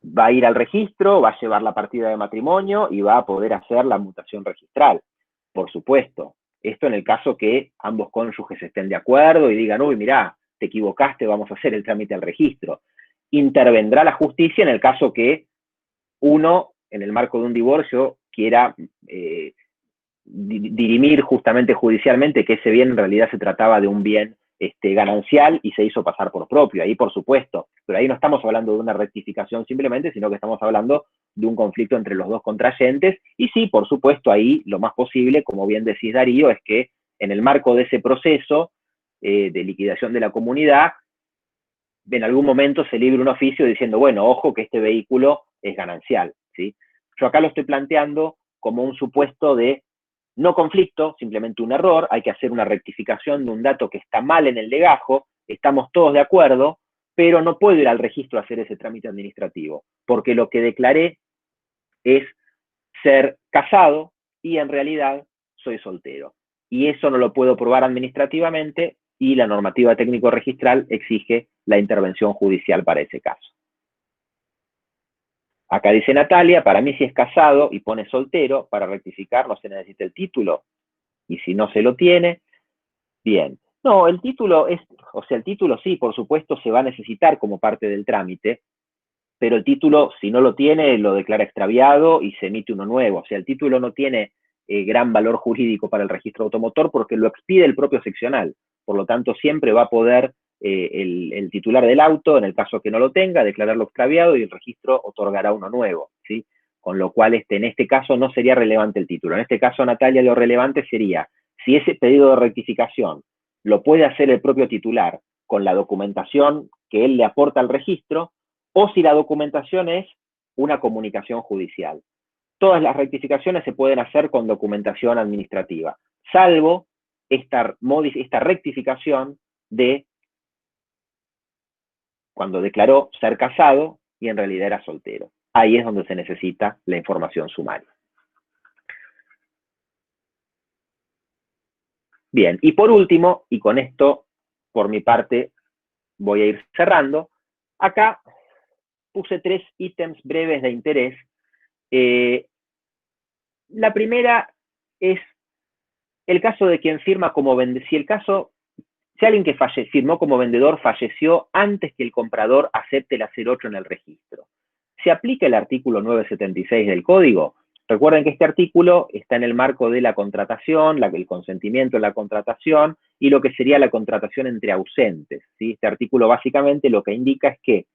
va a ir al registro, va a llevar la partida de matrimonio y va a poder hacer la mutación registral, por supuesto. Esto en el caso que ambos cónyuges estén de acuerdo y digan, uy, mirá, te equivocaste, vamos a hacer el trámite al registro. Intervendrá la justicia en el caso que uno, en el marco de un divorcio, quiera dirimir justamente judicialmente que ese bien en realidad se trataba de un bien ganancial y se hizo pasar por propio. Ahí, por supuesto, pero ahí no estamos hablando de una rectificación simplemente, sino que estamos hablando de un conflicto entre los dos contrayentes. Y sí, por supuesto, ahí lo más posible, como bien decís Darío, es que en el marco de ese proceso de liquidación de la comunidad, en algún momento se libre un oficio diciendo, bueno, ojo que este vehículo es ganancial, ¿sí? Yo acá lo estoy planteando como un supuesto de no conflicto, simplemente un error, hay que hacer una rectificación de un dato que está mal en el legajo, estamos todos de acuerdo, pero no puedo ir al registro a hacer ese trámite administrativo, porque lo que declaré es ser casado y en realidad soy soltero. Y eso no lo puedo probar administrativamente y la normativa técnico-registral exige la intervención judicial para ese caso. Acá dice Natalia, para mí si es casado y pone soltero, para rectificar no se necesita el título. Y si no se lo tiene, bien. No, el título el título sí, por supuesto, se va a necesitar como parte del trámite, pero el título, si no lo tiene, lo declara extraviado y se emite uno nuevo. O sea, el título no tiene gran valor jurídico para el registro automotor porque lo expide el propio seccional. Por lo tanto, siempre va a poder el titular del auto, en el caso que no lo tenga, declararlo extraviado y el registro otorgará uno nuevo, ¿sí? Con lo cual, en este caso no sería relevante el título. En este caso, Natalia, lo relevante sería si ese pedido de rectificación lo puede hacer el propio titular con la documentación que él le aporta al registro, o si la documentación es una comunicación judicial. Todas las rectificaciones se pueden hacer con documentación administrativa, salvo esta rectificación de cuando declaró ser casado y en realidad era soltero. Ahí es donde se necesita la información sumaria. Bien, y por último, y con esto, por mi parte, voy a ir cerrando, acá puse 3 ítems breves de interés. La primera es el caso de quien firma como vendedor. Si alguien que firmó como vendedor falleció antes que el comprador acepte el hacer 8 en el registro, ¿se aplica el artículo 976 del Código? Recuerden que este artículo está en el marco de la contratación, el consentimiento en la contratación y lo que sería la contratación entre ausentes, ¿sí? Este artículo básicamente lo que indica es que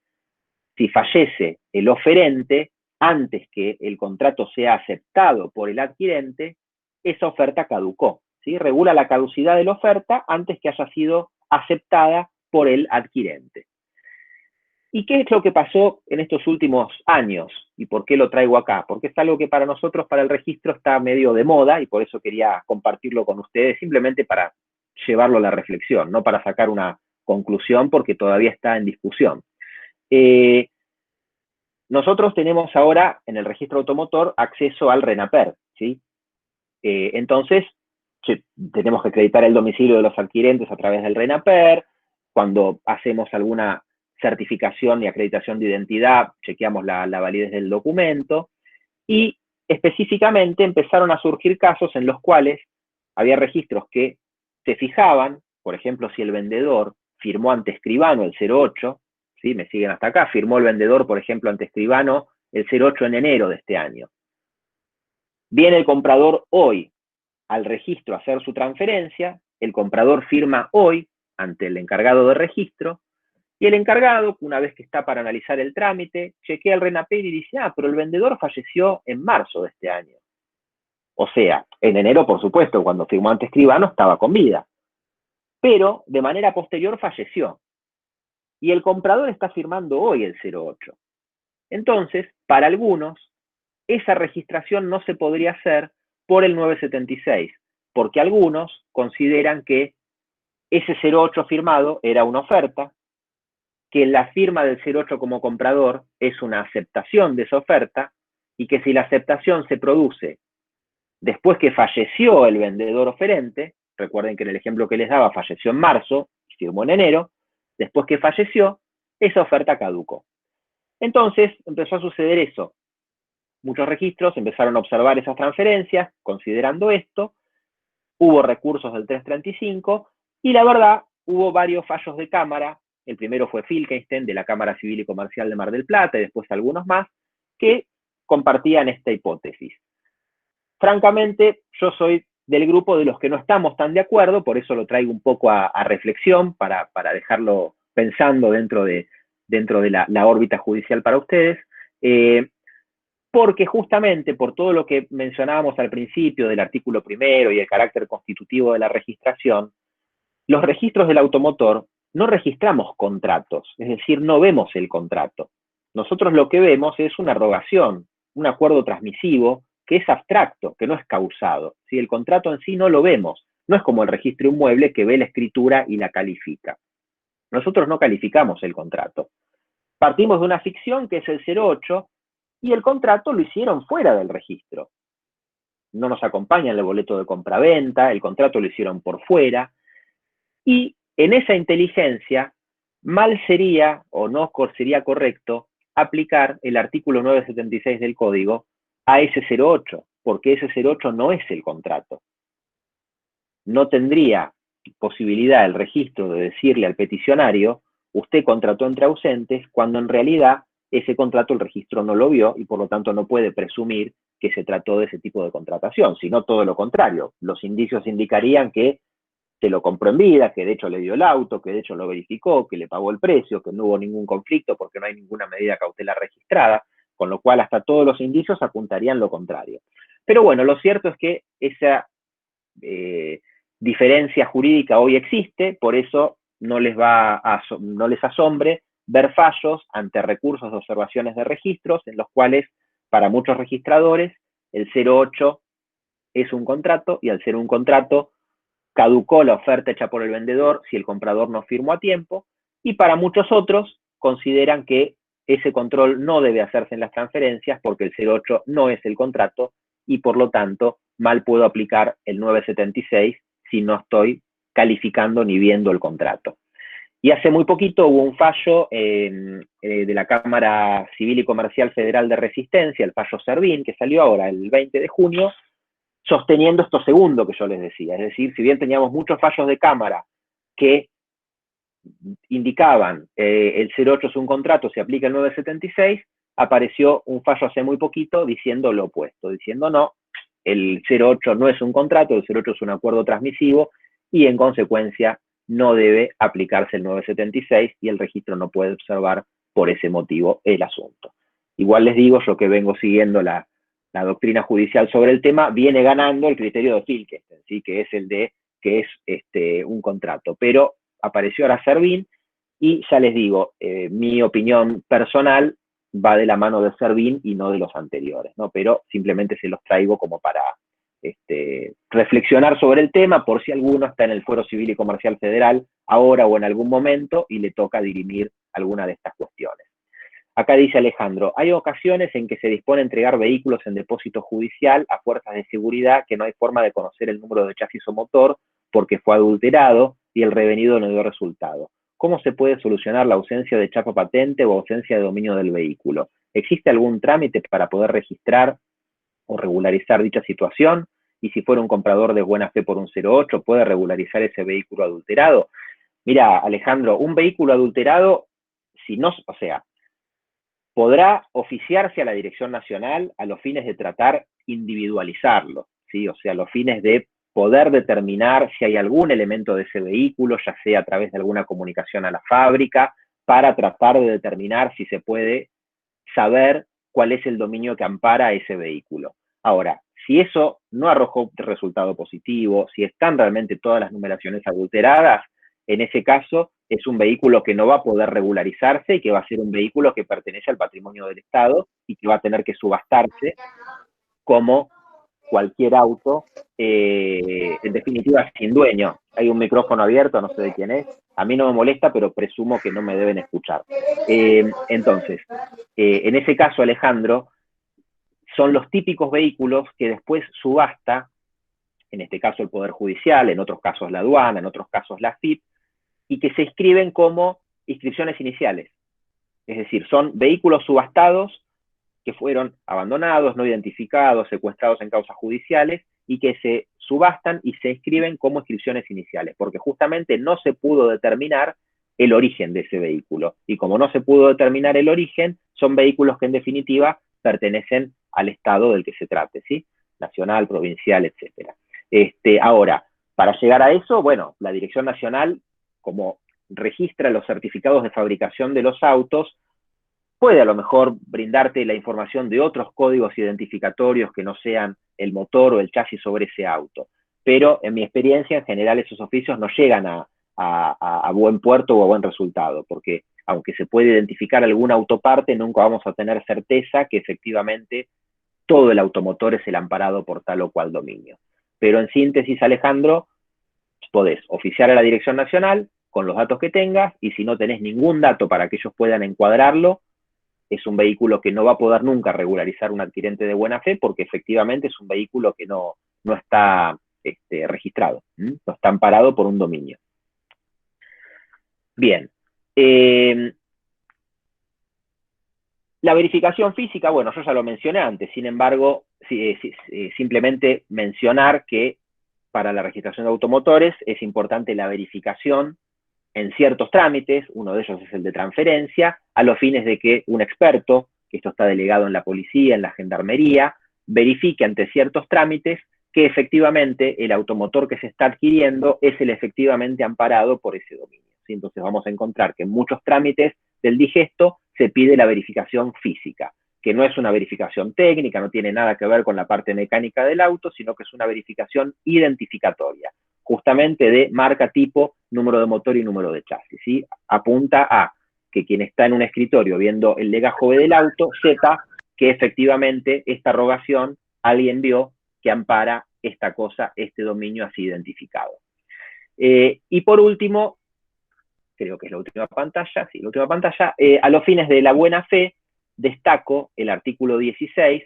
si fallece el oferente antes que el contrato sea aceptado por el adquirente, esa oferta caducó, ¿sí? Regula la caducidad de la oferta antes que haya sido aceptada por el adquirente. ¿Y qué es lo que pasó en estos últimos años? ¿Y por qué lo traigo acá? Porque es algo que para nosotros, para el registro, está medio de moda y por eso quería compartirlo con ustedes, simplemente para llevarlo a la reflexión, no para sacar una conclusión, porque todavía está en discusión. Nosotros tenemos ahora en el registro automotor acceso al RENAPER, ¿sí? Entonces, tenemos que acreditar el domicilio de los adquirentes a través del RENAPER. Cuando hacemos alguna certificación y acreditación de identidad, chequeamos la validez del documento. Y específicamente empezaron a surgir casos en los cuales había registros que se fijaban, por ejemplo, si el vendedor firmó ante escribano el 08, ¿sí? Me siguen hasta acá, firmó el vendedor, por ejemplo, ante escribano el 08 en enero de este año. Viene el comprador hoy al registro a hacer su transferencia, el comprador firma hoy ante el encargado de registro, y el encargado, una vez que está para analizar el trámite, chequea el RENAPER y dice, pero el vendedor falleció en marzo de este año. O sea, en enero, por supuesto, cuando firmó ante escribano, estaba con vida. Pero de manera posterior falleció. Y el comprador está firmando hoy el 08. Entonces, para algunos, esa registración no se podría hacer por el 976, porque algunos consideran que ese 08 firmado era una oferta, que la firma del 08 como comprador es una aceptación de esa oferta, y que si la aceptación se produce después que falleció el vendedor oferente, recuerden que en el ejemplo que les daba falleció en marzo, firmó en enero, después que falleció, esa oferta caducó. Entonces empezó a suceder eso. Muchos registros empezaron a observar esas transferencias, considerando esto, hubo recursos del 335, y la verdad, hubo varios fallos de cámara. El primero fue Filkenstein, de la Cámara Civil y Comercial de Mar del Plata, y después algunos más, que compartían esta hipótesis. Francamente, yo soy del grupo de los que no estamos tan de acuerdo, por eso lo traigo un poco a reflexión, para dejarlo pensando dentro de la órbita judicial para ustedes, porque justamente por todo lo que mencionábamos al principio del artículo primero y el carácter constitutivo de la registración, los registros del automotor no registramos contratos, es decir, no vemos el contrato. Nosotros lo que vemos es una rogación, un acuerdo transmisivo, que es abstracto, que no es causado. ¿Sí? El contrato en sí no lo vemos, no es como el registro inmueble que ve la escritura y la califica. Nosotros no calificamos el contrato. Partimos de una ficción que es el 08 y el contrato lo hicieron fuera del registro. No nos acompaña en el boleto de compraventa, el contrato lo hicieron por fuera, y en esa inteligencia mal sería o no sería correcto aplicar el artículo 976 del Código a ese 08, porque ese 08 no es el contrato. No tendría posibilidad el registro de decirle al peticionario, usted contrató entre ausentes, cuando en realidad ese contrato el registro no lo vio y por lo tanto no puede presumir que se trató de ese tipo de contratación, sino todo lo contrario. Los indicios indicarían que se lo compró en vida, que de hecho le dio el auto, que de hecho lo verificó, que le pagó el precio, que no hubo ningún conflicto porque no hay ninguna medida cautelar registrada, con lo cual hasta todos los indicios apuntarían lo contrario. Pero bueno, lo cierto es que esa diferencia jurídica hoy existe, por eso no les asombre ver fallos ante recursos de observaciones de registros en los cuales para muchos registradores el 08 es un contrato y al ser un contrato caducó la oferta hecha por el vendedor si el comprador no firmó a tiempo, y para muchos otros consideran que ese control no debe hacerse en las transferencias porque el 08 no es el contrato y por lo tanto mal puedo aplicar el 976 si no estoy calificando ni viendo el contrato. Y hace muy poquito hubo un fallo de la Cámara Civil y Comercial Federal de Resistencia, el fallo Servín, que salió ahora el 20 de junio, sosteniendo esto segundo que yo les decía. Es decir, si bien teníamos muchos fallos de Cámara que indicaban el 08 es un contrato, se aplica el 976, apareció un fallo hace muy poquito diciendo lo opuesto, diciendo no, el 08 no es un contrato, el 08 es un acuerdo transmisivo y en consecuencia no debe aplicarse el 976 y el registro no puede observar por ese motivo el asunto. Igual les digo, yo que vengo siguiendo la la doctrina judicial sobre el tema, viene ganando el criterio de Filkestein, ¿sí? Que es el de que es un contrato. Pero apareció ahora Servín, y ya les digo, mi opinión personal va de la mano de Servín y no de los anteriores, ¿no? Pero simplemente se los traigo como para reflexionar sobre el tema, por si alguno está en el Fuero Civil y Comercial Federal ahora o en algún momento y le toca dirimir alguna de estas cuestiones. Acá dice Alejandro, hay ocasiones en que se dispone a entregar vehículos en depósito judicial a fuerzas de seguridad que no hay forma de conocer el número de chasis o motor porque fue adulterado y el revenido no dio resultado. ¿Cómo se puede solucionar la ausencia de chapa patente o ausencia de dominio del vehículo? ¿Existe algún trámite para poder registrar o regularizar dicha situación? Y si fuera un comprador de buena fe por un 08, ¿puede regularizar ese vehículo adulterado? Mira, Alejandro, un vehículo adulterado, si no, o sea, podrá oficiarse a la Dirección Nacional a los fines de tratar individualizarlo, ¿sí? O sea, a los fines de poder determinar si hay algún elemento de ese vehículo, ya sea a través de alguna comunicación a la fábrica, para tratar de determinar si se puede saber cuál es el dominio que ampara a ese vehículo. Ahora, si eso no arrojó resultado positivo, si están realmente todas las numeraciones adulteradas, en ese caso es un vehículo que no va a poder regularizarse y que va a ser un vehículo que pertenece al patrimonio del Estado y que va a tener que subastarse como cualquier auto, en definitiva, sin dueño. Hay un micrófono abierto, no sé de quién es. A mí no me molesta, pero presumo que no me deben escuchar. Entonces, en ese caso, Alejandro, son los típicos vehículos que después subasta, en este caso el Poder Judicial, en otros casos la aduana, en otros casos la FIP, y que se inscriben como inscripciones iniciales. Es decir, son vehículos subastados que fueron abandonados, no identificados, secuestrados en causas judiciales, y que se subastan y se inscriben como inscripciones iniciales, porque justamente no se pudo determinar el origen de ese vehículo. Y como no se pudo determinar el origen, son vehículos que en definitiva pertenecen al Estado del que se trate, ¿sí? Nacional, provincial, etcétera. Ahora, para llegar a eso, bueno, la Dirección Nacional, como registra los certificados de fabricación de los autos, puede a lo mejor brindarte la información de otros códigos identificatorios que no sean el motor o el chasis sobre ese auto. Pero en mi experiencia, en general, esos oficios no llegan a buen puerto o a buen resultado, porque aunque se puede identificar alguna autoparte, nunca vamos a tener certeza que efectivamente todo el automotor es el amparado por tal o cual dominio. Pero en síntesis, Alejandro, podés oficiar a la Dirección Nacional con los datos que tengas, y si no tenés ningún dato para que ellos puedan encuadrarlo, es un vehículo que no va a poder nunca regularizar un adquirente de buena fe, porque efectivamente es un vehículo que no está registrado, no está amparado por un dominio. Bien. La verificación física, bueno, yo ya lo mencioné antes, sin embargo, simplemente mencionar que para la registración de automotores es importante la verificación en ciertos trámites, uno de ellos es el de transferencia, a los fines de que un experto, que esto está delegado en la policía, en la gendarmería, verifique ante ciertos trámites que efectivamente el automotor que se está adquiriendo es el efectivamente amparado por ese dominio, ¿sí? Entonces vamos a encontrar que en muchos trámites del digesto se pide la verificación física, que no es una verificación técnica, no tiene nada que ver con la parte mecánica del auto, sino que es una verificación identificatoria, justamente de marca, tipo, número de motor y número de chasis, ¿sí? Apunta a que quien está en un escritorio viendo el legajo B del auto sepa que efectivamente esta rogación alguien vio que ampara esta cosa, este dominio así identificado. Y por último, creo que es la última pantalla, sí, la última pantalla, a los fines de la buena fe, destaco el artículo 16,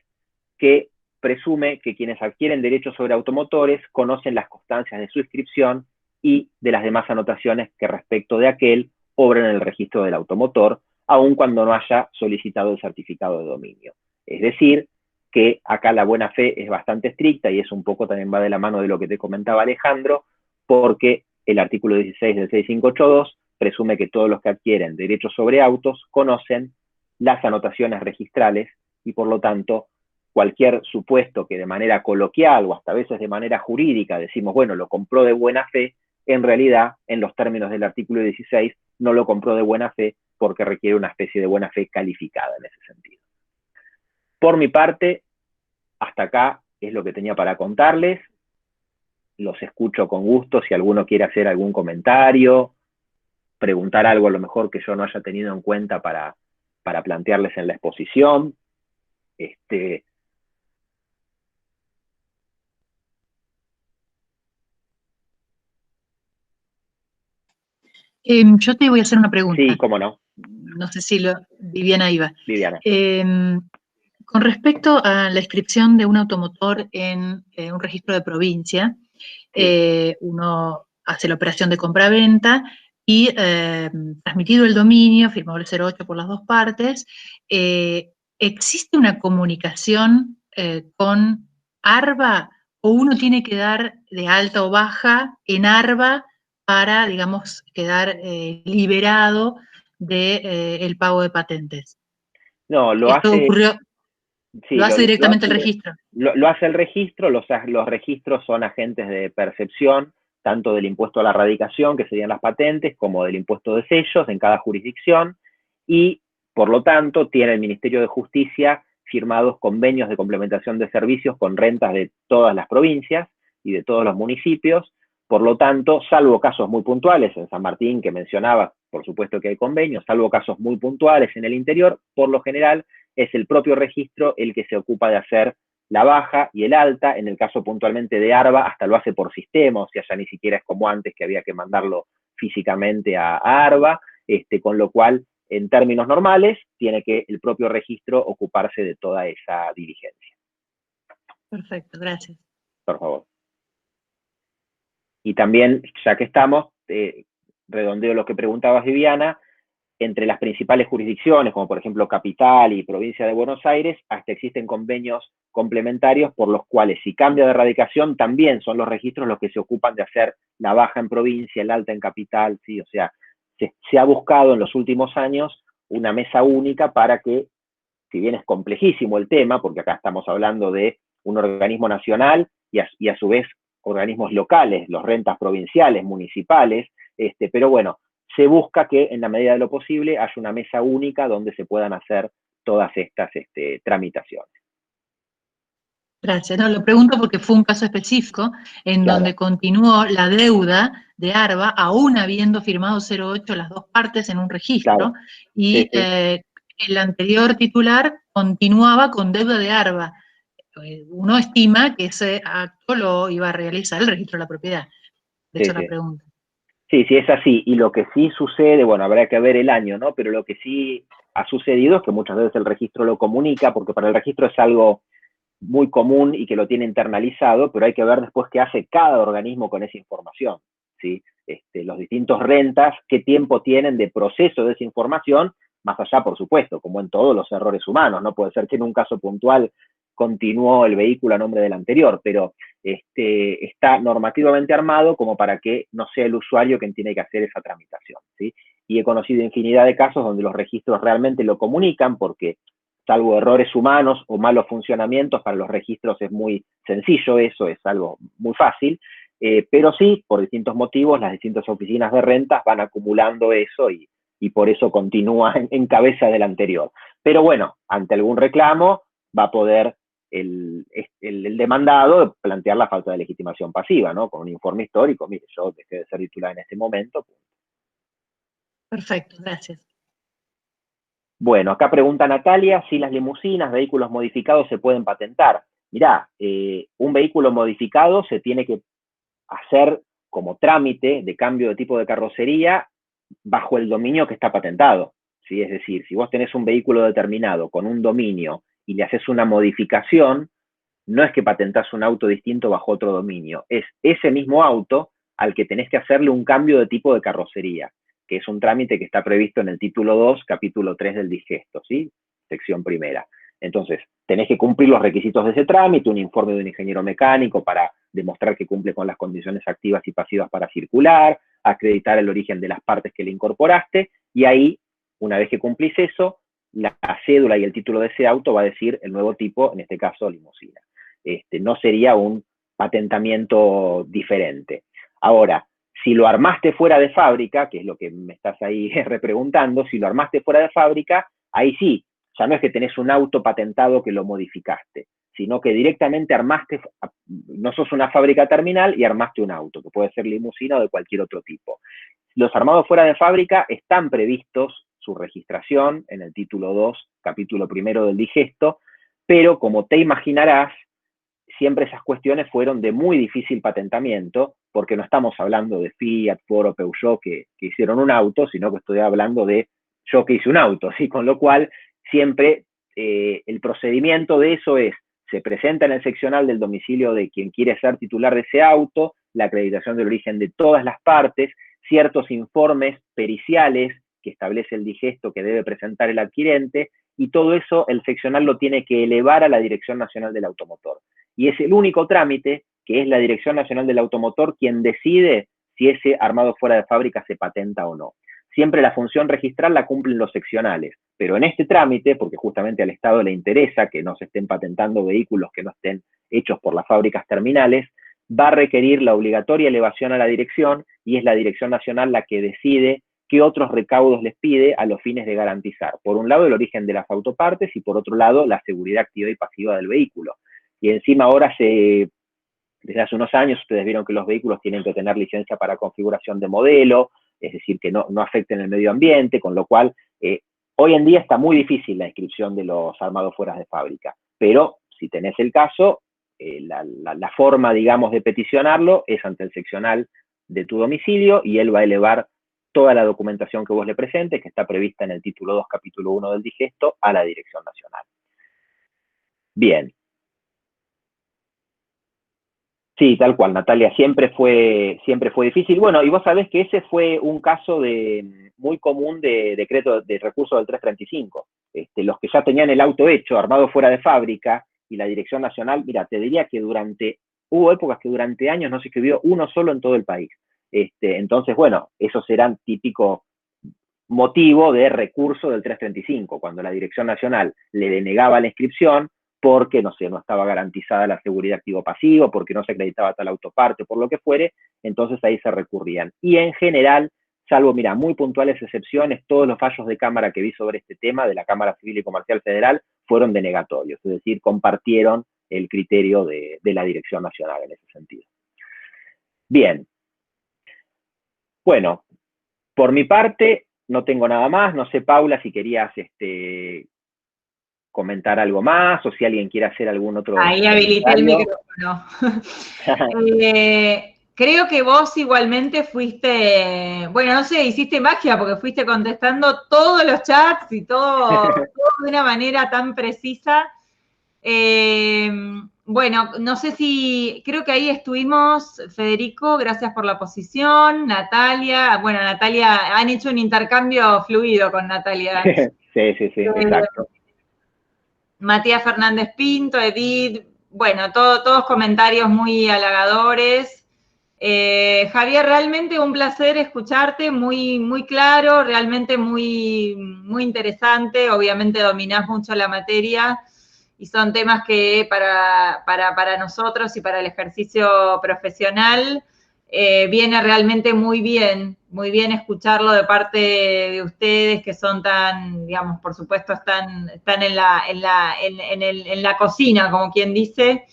que presume que quienes adquieren derechos sobre automotores conocen las constancias de su inscripción y de las demás anotaciones que respecto de aquel obran en el registro del automotor, aun cuando no haya solicitado el certificado de dominio. Es decir, que acá la buena fe es bastante estricta, y eso un poco también va de la mano de lo que te comentaba Alejandro, porque el artículo 16 del 6582 presume que todos los que adquieren derechos sobre autos conocen las anotaciones registrales, y por lo tanto cualquier supuesto que de manera coloquial o hasta a veces de manera jurídica decimos, bueno, lo compró de buena fe, en realidad, en los términos del artículo 16, no lo compró de buena fe porque requiere una especie de buena fe calificada en ese sentido. Por mi parte, hasta acá es lo que tenía para contarles. Los escucho con gusto si alguno quiere hacer algún comentario, preguntar algo a lo mejor que yo no haya tenido en cuenta para plantearles en la exposición. Yo te voy a hacer una pregunta. Sí, cómo no. No sé si Viviana iba. Viviana. Con respecto a la inscripción de un automotor en un registro de provincia, sí. Uno hace la operación de compra-venta y transmitido el dominio, firmado el 08 por las dos partes, ¿existe una comunicación con ARBA o uno tiene que dar de alta o baja en ARBA para, digamos, quedar liberado del pago de patentes? No, Esto ocurrió... Sí, lo hace directamente el registro. Lo hace el registro, los registros son agentes de percepción, tanto del impuesto a la radicación, que serían las patentes, como del impuesto de sellos en cada jurisdicción, y por lo tanto tiene el Ministerio de Justicia firmados convenios de complementación de servicios con rentas de todas las provincias y de todos los municipios. Por lo tanto, salvo casos muy puntuales, en San Martín que mencionaba, por supuesto que hay convenios, salvo casos muy puntuales en el interior, por lo general es el propio registro el que se ocupa de hacer la baja y el alta. En el caso puntualmente de ARBA, hasta lo hace por sistema, o sea, ya ni siquiera es como antes que había que mandarlo físicamente a ARBA, con lo cual, en términos normales, tiene que el propio registro ocuparse de toda esa diligencia. Perfecto, gracias. Por favor. Y también, ya que estamos, redondeo lo que preguntabas, Viviana, entre las principales jurisdicciones, como por ejemplo Capital y Provincia de Buenos Aires, hasta existen convenios complementarios por los cuales, si cambia de radicación, también son los registros los que se ocupan de hacer la baja en provincia, el alta en capital, ¿sí? O sea, se ha buscado en los últimos años una mesa única para que, si bien es complejísimo el tema, porque acá estamos hablando de un organismo nacional y a su vez organismos locales, los rentas provinciales, municipales, pero bueno, se busca que en la medida de lo posible haya una mesa única donde se puedan hacer todas estas tramitaciones. Gracias. No, lo pregunto porque fue un caso específico en donde continuó la deuda de ARBA, aún habiendo firmado 08 las dos partes en un registro, y el anterior titular continuaba con deuda de ARBA. Uno estima que ese acto lo iba a realizar el registro de la propiedad. De hecho, la pregunta. Sí, sí, es así. Y lo que sí sucede, bueno, habrá que ver el año, ¿no? Pero lo que sí ha sucedido es que muchas veces el registro lo comunica, porque para el registro es algo muy común y que lo tiene internalizado, pero hay que ver después qué hace cada organismo con esa información, ¿sí? Los distintos rentas, qué tiempo tienen de proceso de esa información, más allá, por supuesto, como en todos los errores humanos, no puede ser que en un caso puntual continuó el vehículo a nombre del anterior, pero está normativamente armado como para que no sea el usuario quien tiene que hacer esa tramitación, ¿sí? Y he conocido infinidad de casos donde los registros realmente lo comunican porque, salvo errores humanos o malos funcionamientos, para los registros es muy sencillo eso, es algo muy fácil, pero sí, por distintos motivos, las distintas oficinas de rentas van acumulando eso y por eso continúa en cabeza del anterior. Pero bueno, ante algún reclamo va a poder el demandado plantear la falta de legitimación pasiva, ¿no? Con un informe histórico, mire, yo dejé de ser titular en este momento. Perfecto, gracias. Bueno, acá pregunta Natalia si las limusinas, vehículos modificados se pueden patentar. Mirá, un vehículo modificado se tiene que hacer como trámite de cambio de tipo de carrocería bajo el dominio que está patentado, ¿sí? Es decir, si vos tenés un vehículo determinado con un dominio y le haces una modificación, no es que patentás un auto distinto bajo otro dominio, es ese mismo auto al que tenés que hacerle un cambio de tipo de carrocería, que es un trámite que está previsto en el título 2, capítulo 3 del digesto, ¿sí? Sección primera. Entonces, tenés que cumplir los requisitos de ese trámite, un informe de un ingeniero mecánico para demostrar que cumple con las condiciones activas y pasivas para circular, acreditar el origen de las partes que le incorporaste, y ahí, una vez que cumplís eso, la cédula y el título de ese auto va a decir el nuevo tipo, en este caso limusina. No sería un patentamiento diferente. Ahora, si lo armaste fuera de fábrica, que es lo que me estás ahí repreguntando, si lo armaste fuera de fábrica, ahí sí, ya no es que tenés un auto patentado que lo modificaste, sino que directamente armaste, no sos una fábrica terminal y armaste un auto, que puede ser limusina o de cualquier otro tipo. Los armados fuera de fábrica están previstos su registración en el título 2, capítulo 1 del digesto, pero como te imaginarás, siempre esas cuestiones fueron de muy difícil patentamiento, porque no estamos hablando de Fiat, Ford o Peugeot que hicieron un auto, sino que estoy hablando de yo que hice un auto, ¿sí? Con lo cual siempre el procedimiento de eso es, se presenta en el seccional del domicilio de quien quiere ser titular de ese auto, la acreditación del origen de todas las partes, ciertos informes periciales que establece el digesto que debe presentar el adquirente, y todo eso el seccional lo tiene que elevar a la Dirección Nacional del Automotor. Y es el único trámite que es la Dirección Nacional del Automotor quien decide si ese armado fuera de fábrica se patenta o no. Siempre la función registral la cumplen los seccionales, pero en este trámite, porque justamente al Estado le interesa que no se estén patentando vehículos que no estén hechos por las fábricas terminales, va a requerir la obligatoria elevación a la dirección, y es la Dirección Nacional la que decide qué otros recaudos les pide a los fines de garantizar, por un lado, el origen de las autopartes y por otro lado, la seguridad activa y pasiva del vehículo. Y encima ahora desde hace unos años ustedes vieron que los vehículos tienen que tener licencia para configuración de modelo, es decir, que no afecten el medio ambiente, con lo cual hoy en día está muy difícil la inscripción de los armados fuera de fábrica, pero si tenés el caso, la forma, digamos, de peticionarlo es ante el seccional de tu domicilio y él va a elevar toda la documentación que vos le presentes, que está prevista en el título 2, capítulo 1 del digesto, a la Dirección Nacional. Bien. Sí, tal cual, Natalia, siempre fue difícil. Bueno, y vos sabés que ese fue un caso muy común de decreto de recurso del 335. Los que ya tenían el auto hecho, armado fuera de fábrica, y la Dirección Nacional, mira, te diría que hubo épocas que durante años no se escribió uno solo en todo el país. Entonces, bueno, esos serán típico motivo de recurso del 335, cuando la Dirección Nacional le denegaba la inscripción, porque, no sé, no estaba garantizada la seguridad activo-pasivo, porque no se acreditaba tal autoparte, por lo que fuere, entonces ahí se recurrían. Y en general, salvo, mira, muy puntuales excepciones, todos los fallos de Cámara que vi sobre este tema, de la Cámara Civil y Comercial Federal, fueron denegatorios, es decir, compartieron el criterio de la Dirección Nacional en ese sentido. Bien. Bueno, por mi parte, no tengo nada más. No sé, Paula, si querías comentar algo más o si alguien quiere hacer algún otro. Ahí habilité el micrófono. Creo que vos igualmente fuiste, bueno, no sé, hiciste magia porque fuiste contestando todos los chats y todo de una manera tan precisa. Bueno, no sé si, creo que ahí estuvimos, Federico, gracias por la posición, Natalia, bueno, Natalia, han hecho un intercambio fluido con Natalia. Sí, exacto. Matías Fernández Pinto, Edith, bueno, todos comentarios muy halagadores. Javier, realmente un placer escucharte, muy, muy claro, realmente muy, muy interesante, obviamente dominás mucho la materia y son temas que para nosotros y para el ejercicio profesional viene realmente muy bien escucharlo de parte de ustedes que son tan, digamos, por supuesto están en la cocina, como quien dice,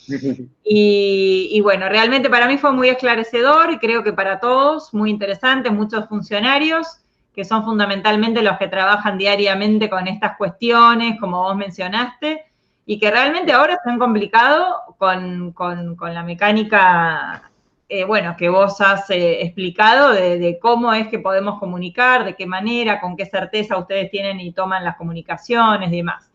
y bueno, realmente para mí fue muy esclarecedor y creo que para todos muy interesante, muchos funcionarios que son fundamentalmente los que trabajan diariamente con estas cuestiones, como vos mencionaste, y que realmente ahora se han complicado con la mecánica bueno, que vos has explicado de cómo es que podemos comunicar, de qué manera, con qué certeza ustedes tienen y toman las comunicaciones y demás.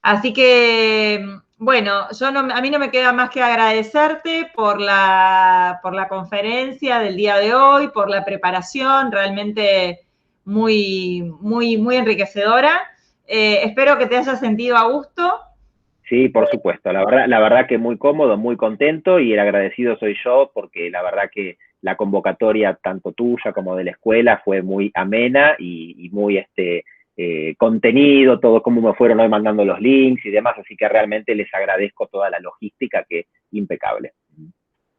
Así que, bueno, a mí no me queda más que agradecerte por la conferencia del día de hoy, por la preparación, realmente muy, muy, muy enriquecedora. Espero que te hayas sentido a gusto. Sí, por supuesto. La verdad que muy cómodo, muy contento, y el agradecido soy yo porque la verdad que la convocatoria tanto tuya como de la escuela fue muy amena y muy contenido, todo cómo me fueron hoy mandando los links y demás, así que realmente les agradezco toda la logística, que es impecable.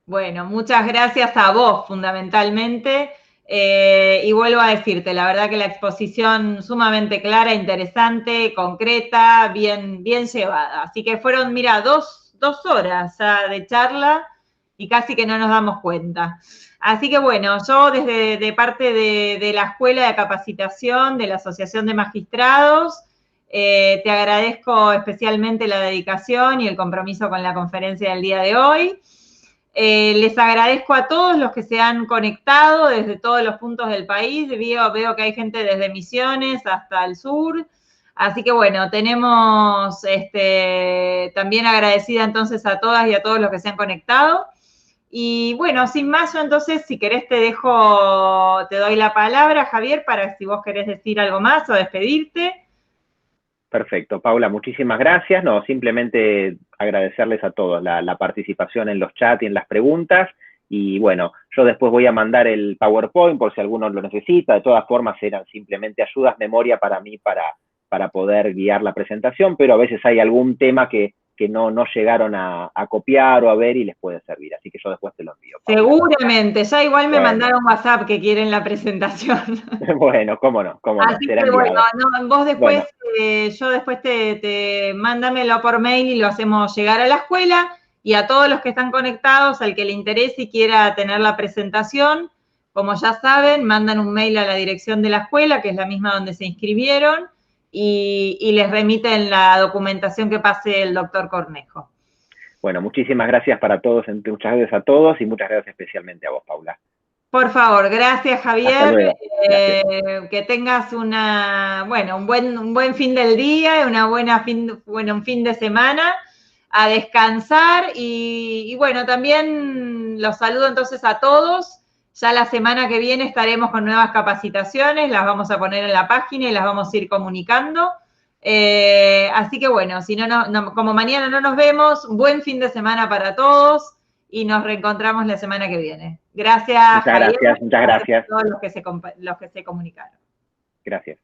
Bueno, muchas gracias a vos fundamentalmente. Y vuelvo a decirte, la verdad que la exposición sumamente clara, interesante, concreta, bien llevada. Así que fueron, mira, dos horas de charla y casi que no nos damos cuenta. Así que bueno, yo desde de parte de la Escuela de Capacitación de la Asociación de Magistrados, te agradezco especialmente la dedicación y el compromiso con la conferencia del día de hoy. Les agradezco a todos los que se han conectado desde todos los puntos del país. Veo que hay gente desde Misiones hasta el sur. Así que bueno, tenemos también agradecida entonces a todas y a todos los que se han conectado. Y bueno, sin más, yo entonces, si querés te doy la palabra, Javier, para si vos querés decir algo más o despedirte. Perfecto, Paula, muchísimas gracias. No, simplemente agradecerles a todos la participación en los chats y en las preguntas. Y bueno, yo después voy a mandar el PowerPoint por si alguno lo necesita. De todas formas, eran simplemente ayudas, memoria para mí para poder guiar la presentación, pero a veces hay algún tema que no llegaron a copiar o a ver y les puede servir. Así que yo después te lo envío, Paula. Seguramente, ya igual me mandaron WhatsApp que quieren la presentación. Bueno, cómo no. Así que bueno, vos después, yo después mándamelo por mail y lo hacemos llegar a la escuela y a todos los que están conectados, al que le interese y quiera tener la presentación, como ya saben, mandan un mail a la dirección de la escuela, que es la misma donde se inscribieron, y les remiten la documentación que pase el doctor Cornejo. Bueno, muchísimas gracias para todos, muchas gracias a todos y muchas gracias especialmente a vos, Paula. Por favor, gracias, Javier. Hasta luego. Gracias. Que tengas un buen fin del día, un fin de semana, a descansar y bueno, también los saludo entonces a todos. Ya la semana que viene estaremos con nuevas capacitaciones, las vamos a poner en la página y las vamos a ir comunicando. Así que bueno, si como mañana no nos vemos, buen fin de semana para todos y nos reencontramos la semana que viene. Gracias, Javier. Muchas gracias. A todos los que se comunicaron. Gracias.